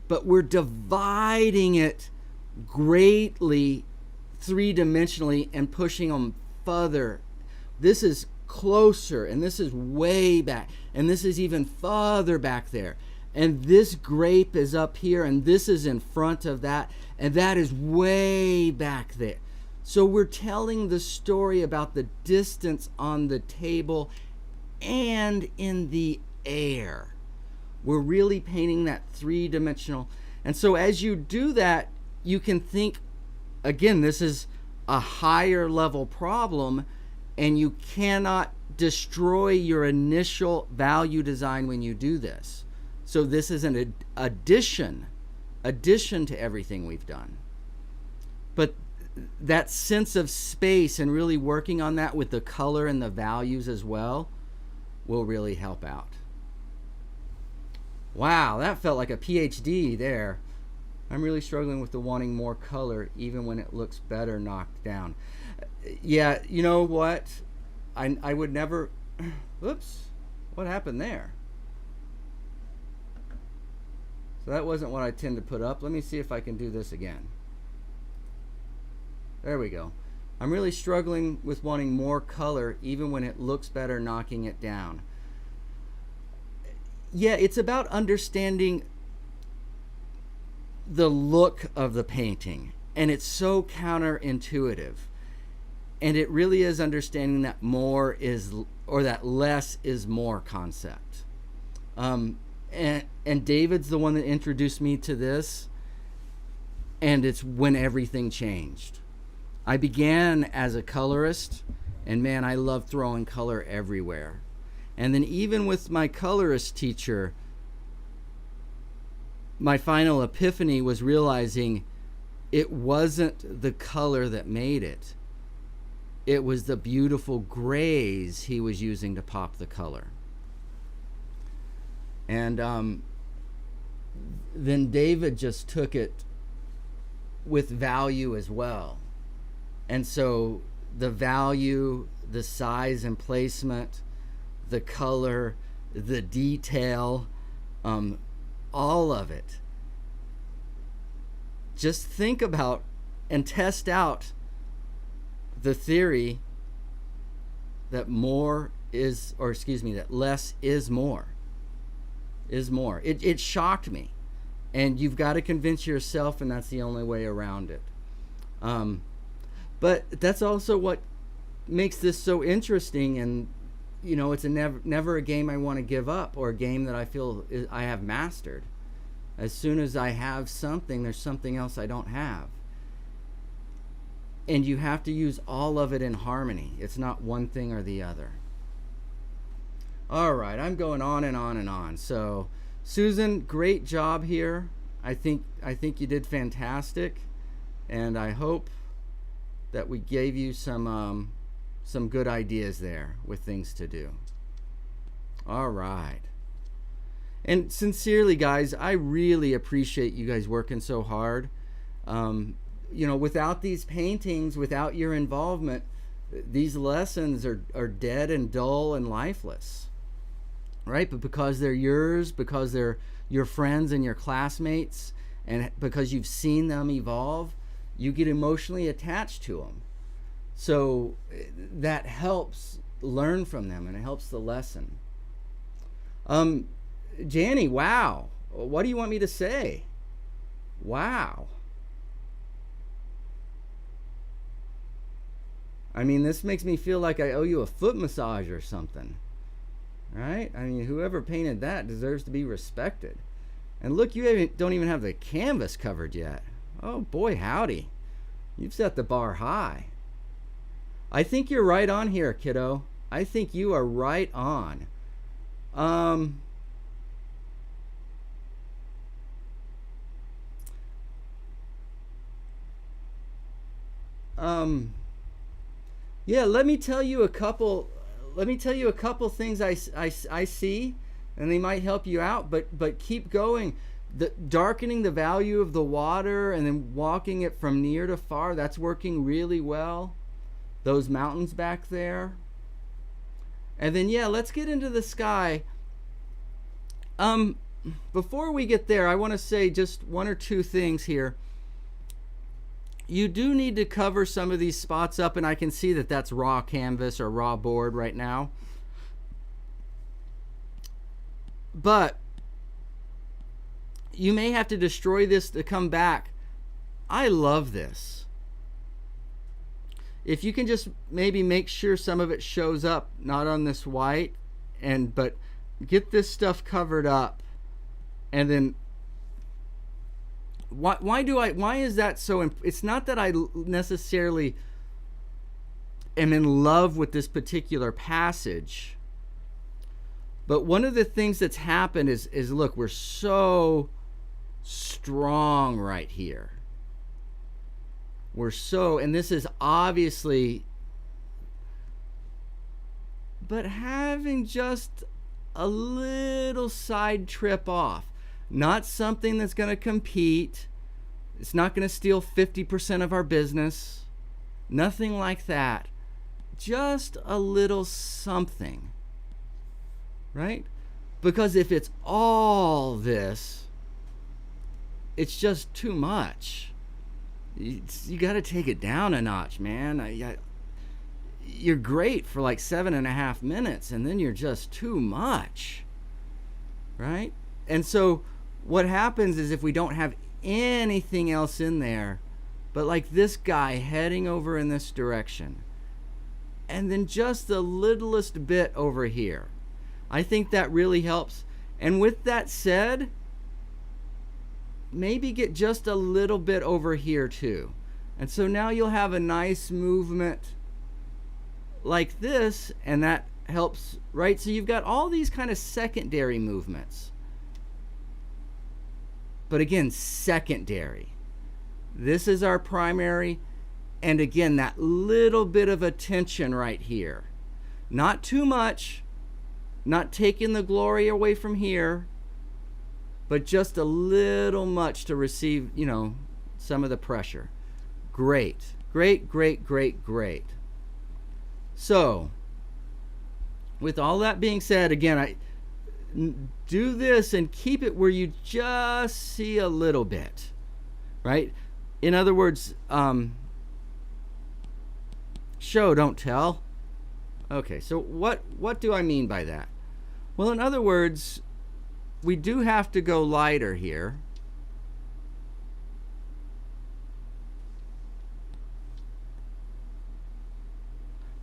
but we're dividing it greatly three-dimensionally and pushing them further. This is closer, and this is way back, and this is even farther back there. And this grape is up here, and this is in front of that, and that is way back there. So we're telling the story about the distance on the table and in the air. We're really painting that three-dimensional. And so as you do that, you can think, again, this is a higher level problem, and you cannot destroy your initial value design when you do this. So this is an addition to everything we've done. But that sense of space and really working on that with the color and the values as well will really help out. Wow, that felt like a PhD there. I'm really struggling with the wanting more color even when it looks better knocked down. Yeah, you know what? I would never... Oops, what happened there? So that wasn't what I tend to put up. Let me see if I can do this again. There we go. I'm really struggling with wanting more color even when it looks better knocking it down. Yeah, it's about understanding the look of the painting. And it's so counterintuitive. And it really is understanding that more is, or that less is more concept. And David's the one that introduced me to this, and it's when everything changed. I began as a colorist, and man, I love throwing color everywhere. And then even with my colorist teacher, my final epiphany was realizing it wasn't the color that made it. It was the beautiful grays he was using to pop the color. And then David just took it with value as well. And so the value, the size and placement, the color, the detail, all of it. Just think about and test out the theory that that less is more. It shocked me, and you've got to convince yourself, and that's the only way around it. But that's also what makes this so interesting, and you know, it's never a game I want to give up, or a game that I feel I have mastered. As soon as I have something, there's something else I don't have, and you have to use all of it in harmony. It's not one thing or the other. All right, I'm going on and on and on. So, Susan, great job here. I think you did fantastic, and I hope that we gave you some good ideas there with things to do. All right. And sincerely, guys, I really appreciate you guys working so hard. Without these paintings, without your involvement, these lessons are dead and dull and lifeless, right? But because they're yours, because they're your friends and your classmates, and because you've seen them evolve, you get emotionally attached to them. So that helps learn from them, and it helps the lesson. Janny, wow. What do you want me to say? Wow. I mean, this makes me feel like I owe you a foot massage or something. Right? I mean, whoever painted that deserves to be respected. And look, you don't even have the canvas covered yet. Oh boy, howdy. You've set the bar high. I think you're right on here, kiddo. I think you are right on. Yeah, let me tell you a couple things I see, and they might help you out, but keep going. Darkening the value of the water and then walking it from near to far, that's working really well. Those mountains back there. And then yeah, let's get into the sky. Before we get there, I want to say just one or two things here. You do need to cover some of these spots up, and I can see that that's raw canvas or raw board right now. But you may have to destroy this to come back. I love this. If you can just maybe make sure some of it shows up, not on this white, but get this stuff covered up, and then why is that so it's not that I necessarily am in love with this particular passage, but one of the things that's happened is look, we're so strong right here. And this is obviously, but having just a little side trip off. Not something that's going to compete. It's not going to steal 50% of our business. Nothing like that. Just a little something. Right? Because if it's all this, it's just too much. You got to take it down a notch, man. You're great for like 7.5 minutes, and then you're just too much. Right? And so what happens is if we don't have anything else in there, but like this guy heading over in this direction, and then just the littlest bit over here, I think that really helps. And with that said, maybe get just a little bit over here too. And so now you'll have a nice movement like this, and that helps, right? So you've got all these kind of secondary movements. But again, secondary. This is our primary. And again, that little bit of attention right here. Not too much. Not taking the glory away from here. But just a little much to receive, some of the pressure. Great. Great, great, great, great. So, with all that being said, again, do this and keep it where you just see a little bit, right? In other words, show, don't tell. Okay, so what do I mean by that? Well, in other words, we do have to go lighter here.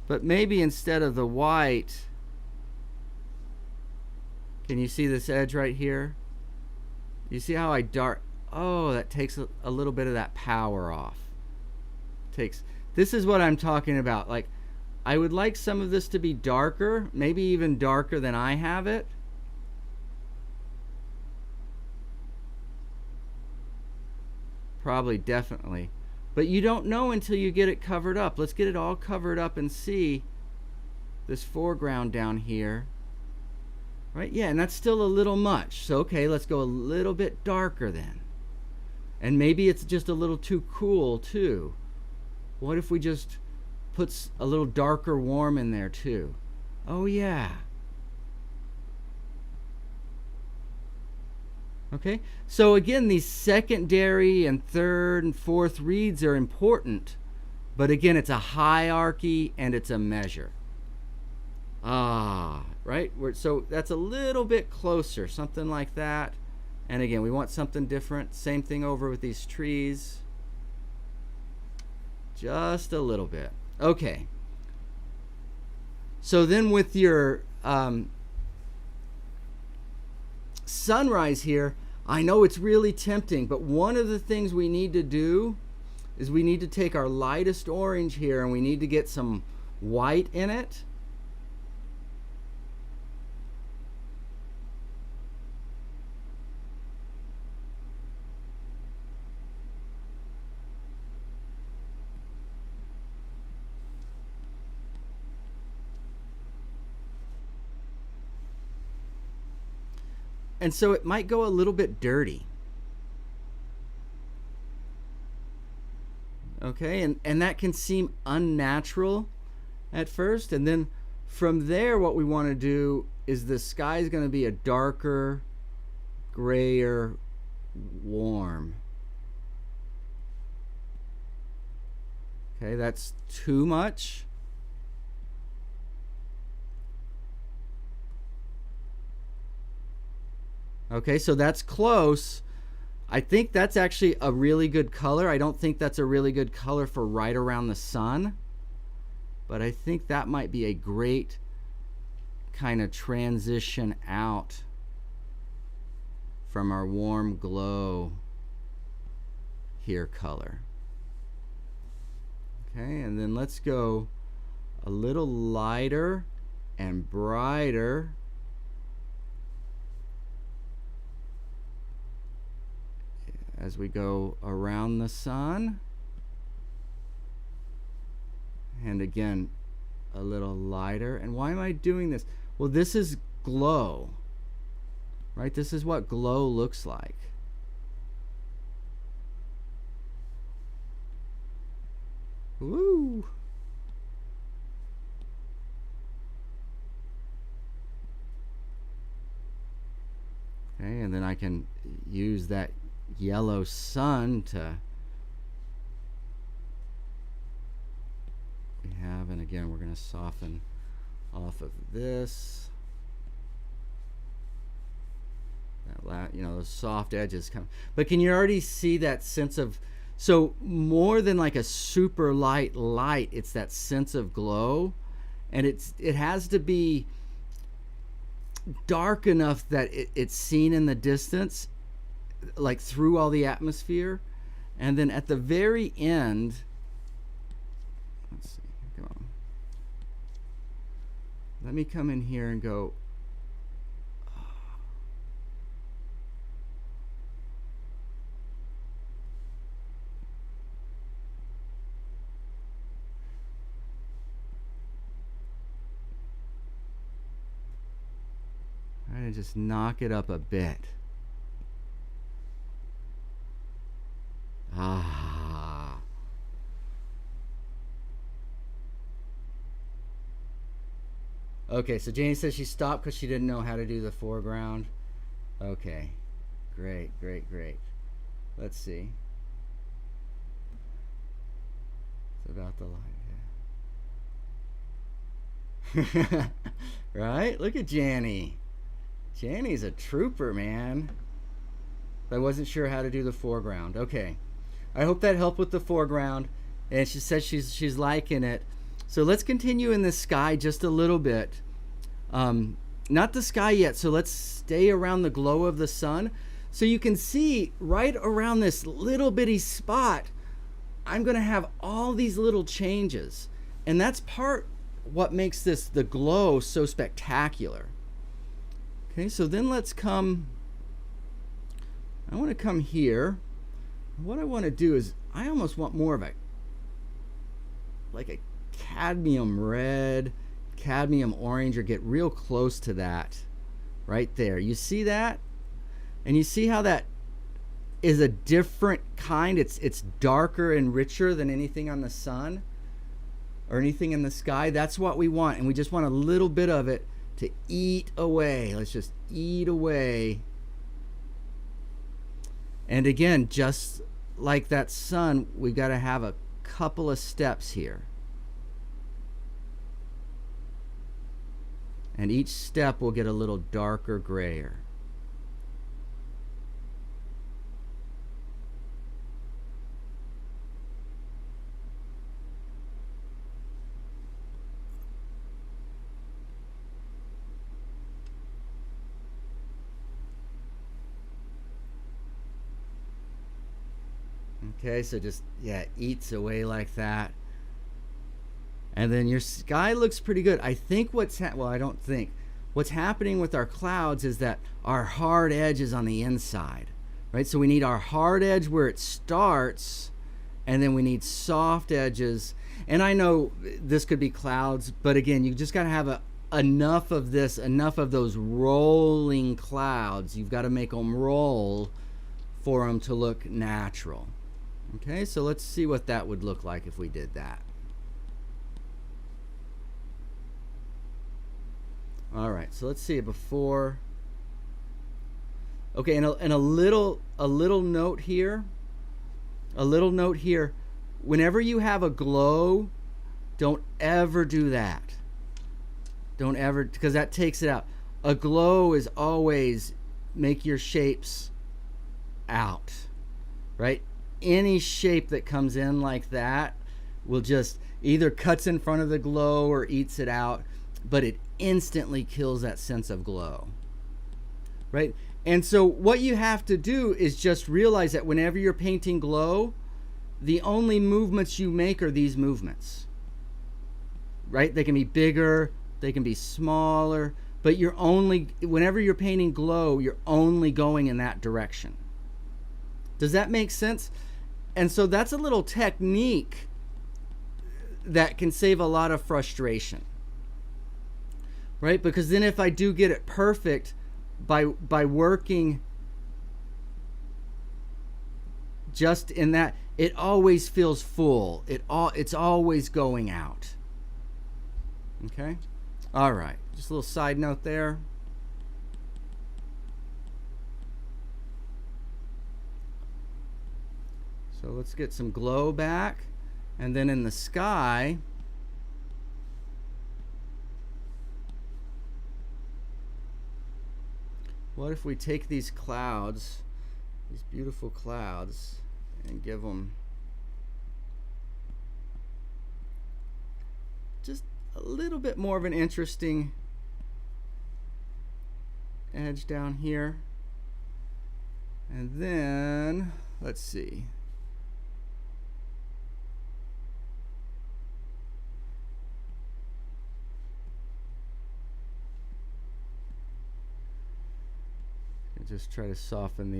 But maybe instead of the white, can you see this edge right here? You see how I dart? Oh, that takes a little bit of that power off. This is what I'm talking about. Like, I would like some of this to be darker, maybe even darker than I have it. Probably, definitely. But you don't know until you get it covered up. Let's get it all covered up and see this foreground down here. Right? Yeah, and that's still a little much. So, okay, let's go a little bit darker then. And maybe it's just a little too cool, too. What if we just put a little darker warm in there, too? Oh, yeah. Okay, so again, these secondary and third and fourth reads are important. But again, it's a hierarchy and it's a measure. Right? So that's a little bit closer, something like that. And again, we want something different. Same thing over with these trees. Just a little bit. Okay. So then with your sunrise here, I know it's really tempting, but one of the things we need to do is we need to take our lightest orange here and we need to get some white in it. And so it might go a little bit dirty. Okay, and that can seem unnatural at first. And then from there, what we want to do is the sky is going to be a darker, grayer, warm. Okay, that's too much. Okay, so that's close. I think that's actually a really good color. I don't think that's a really good color for right around the sun, but I think that might be a great kind of transition out from our warm glow here color. Okay, and then let's go a little lighter and brighter. As we go around the sun. And again, a little lighter. And why am I doing this? Well, this is glow, right? This is what glow looks like. Woo! Okay, and then I can use that yellow sun to have, and again we're going to soften off of this, that, you know, those soft edges come. But can you already see that sense of, so more than like a super light light, it's that sense of glow, and it has to be dark enough that it's seen in the distance, like through all the atmosphere. And then at the very end, let's see, come on, let me come in here and go, and just knock it up a bit. Okay, so Janie says she stopped because she didn't know how to do the foreground. Okay, great. Let's see. It's about the light, yeah. Right? Look at Jannie. Jannie's a trooper, man. I wasn't sure how to do the foreground. Okay. I hope that helped with the foreground. And she says she's liking it. So let's continue in the sky just a little bit. Not the sky yet, so let's stay around the glow of the sun. So you can see right around this little bitty spot, I'm going to have all these little changes. And that's part what makes the glow so spectacular. Okay, so then let's come, I want to come here. What I want to do is I almost want more of like a cadmium red, cadmium orange, or get real close to that right there. You see that? And you see how that is a different kind. It's darker and richer than anything on the sun or anything in the sky. That's what we want, and we just want a little bit of it to eat away. Let's just eat away. And again, just like that sun, we've got to have a couple of steps here. And each step will get a little darker, grayer. Okay, so just, yeah, eats away like that. And then your sky looks pretty good. I think I don't think. What's happening with our clouds is that our hard edge is on the inside, right? So we need our hard edge where it starts, and then we need soft edges. And I know this could be clouds, but again, you just got to have enough of those rolling clouds. You've got to make them roll for them to look natural. Okay, so let's see what that would look like if we did that. All right, so let's see it before. Okay, and a little note here. A little note here. Whenever you have a glow, don't ever do that. Don't ever, because that takes it out. A glow is always make your shapes out, right? Any shape that comes in like that will just either cuts in front of the glow or eats it out, but it instantly kills that sense of glow, right? And so what you have to do is just realize that whenever you're painting glow, the only movements you make are these movements, right? They can be bigger, they can be smaller, but whenever you're painting glow, you're only going in that direction. Does that make sense? And so that's a little technique that can save a lot of frustration, right? Because then if I do get it perfect by working just in that, it always feels full. It's always going out. Okay? All right. Just a little side note there. So let's get some glow back. And then in the sky, what if we take these clouds, these beautiful clouds, and give them just a little bit more of an interesting edge down here. And then, let's see. Just try to soften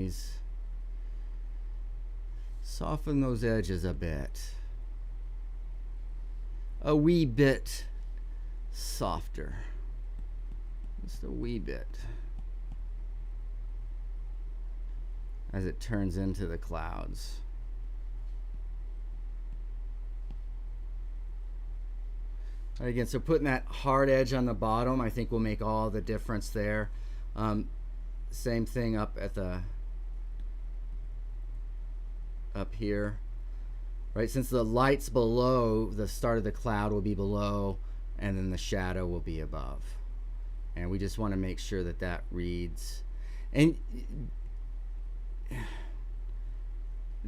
those edges a bit. A wee bit softer. Just a wee bit. As it turns into the clouds. Again, so putting that hard edge on the bottom, I think will make all the difference there. Same thing up here, right? Since the light's below, the start of the cloud will be below, and then the shadow will be above. And we just want to make sure that that reads. And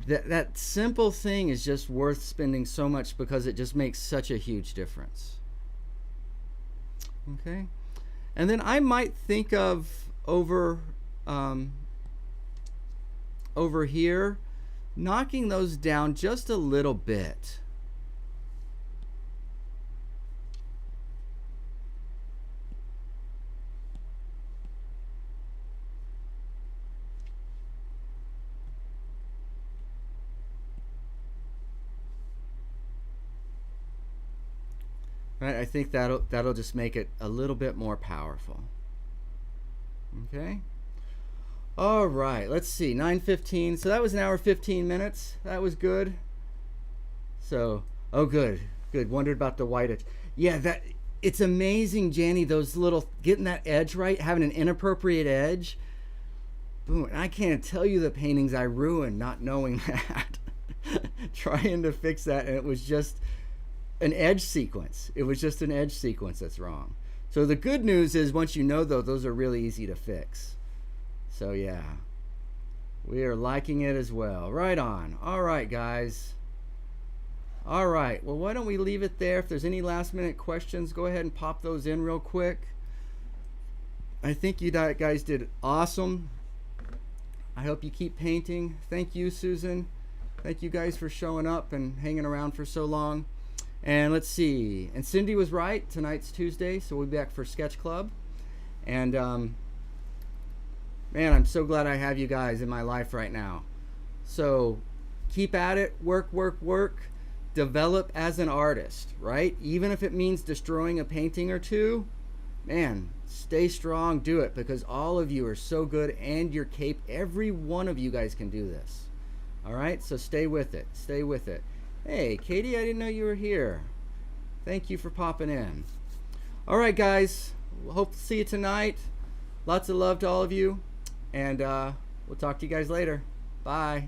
that simple thing is just worth spending so much because it just makes such a huge difference. Okay? And then I might think of over here, knocking those down just a little bit. Right, I think that'll just make it a little bit more powerful. Okay. All right, let's see, 9:15. So that was an hour 15 minutes. That was good. So, oh, good, good. Wondered about the white edge. Yeah, that it's amazing, Janny. Those little getting that edge right, having an inappropriate edge. Boom! And I can't tell you the paintings I ruined not knowing that. Trying to fix that, and it was just an edge sequence. It was just an edge sequence that's wrong. So the good news is, once you know those are really easy to fix. So yeah, we are liking it as well. Right on. All right, guys. All right, well, why don't we leave it there? If there's any last minute questions, go ahead and pop those in real quick. I think you guys did awesome. I hope you keep painting. Thank you, Susan. Thank you guys for showing up and hanging around for so long. And let's see. And Cindy was right. Tonight's Tuesday, so we'll be back for Sketch Club. And man, I'm so glad I have you guys in my life right now. So keep at it. Work, work, work. Develop as an artist, right? Even if it means destroying a painting or two, man, stay strong, do it, because all of you are so good, and your cape, every one of you guys can do this. All right, so stay with it. Stay with it. Hey, Katie, I didn't know you were here. Thank you for popping in. All right, guys, hope to see you tonight. Lots of love to all of you, and we'll talk to you guys later. Bye.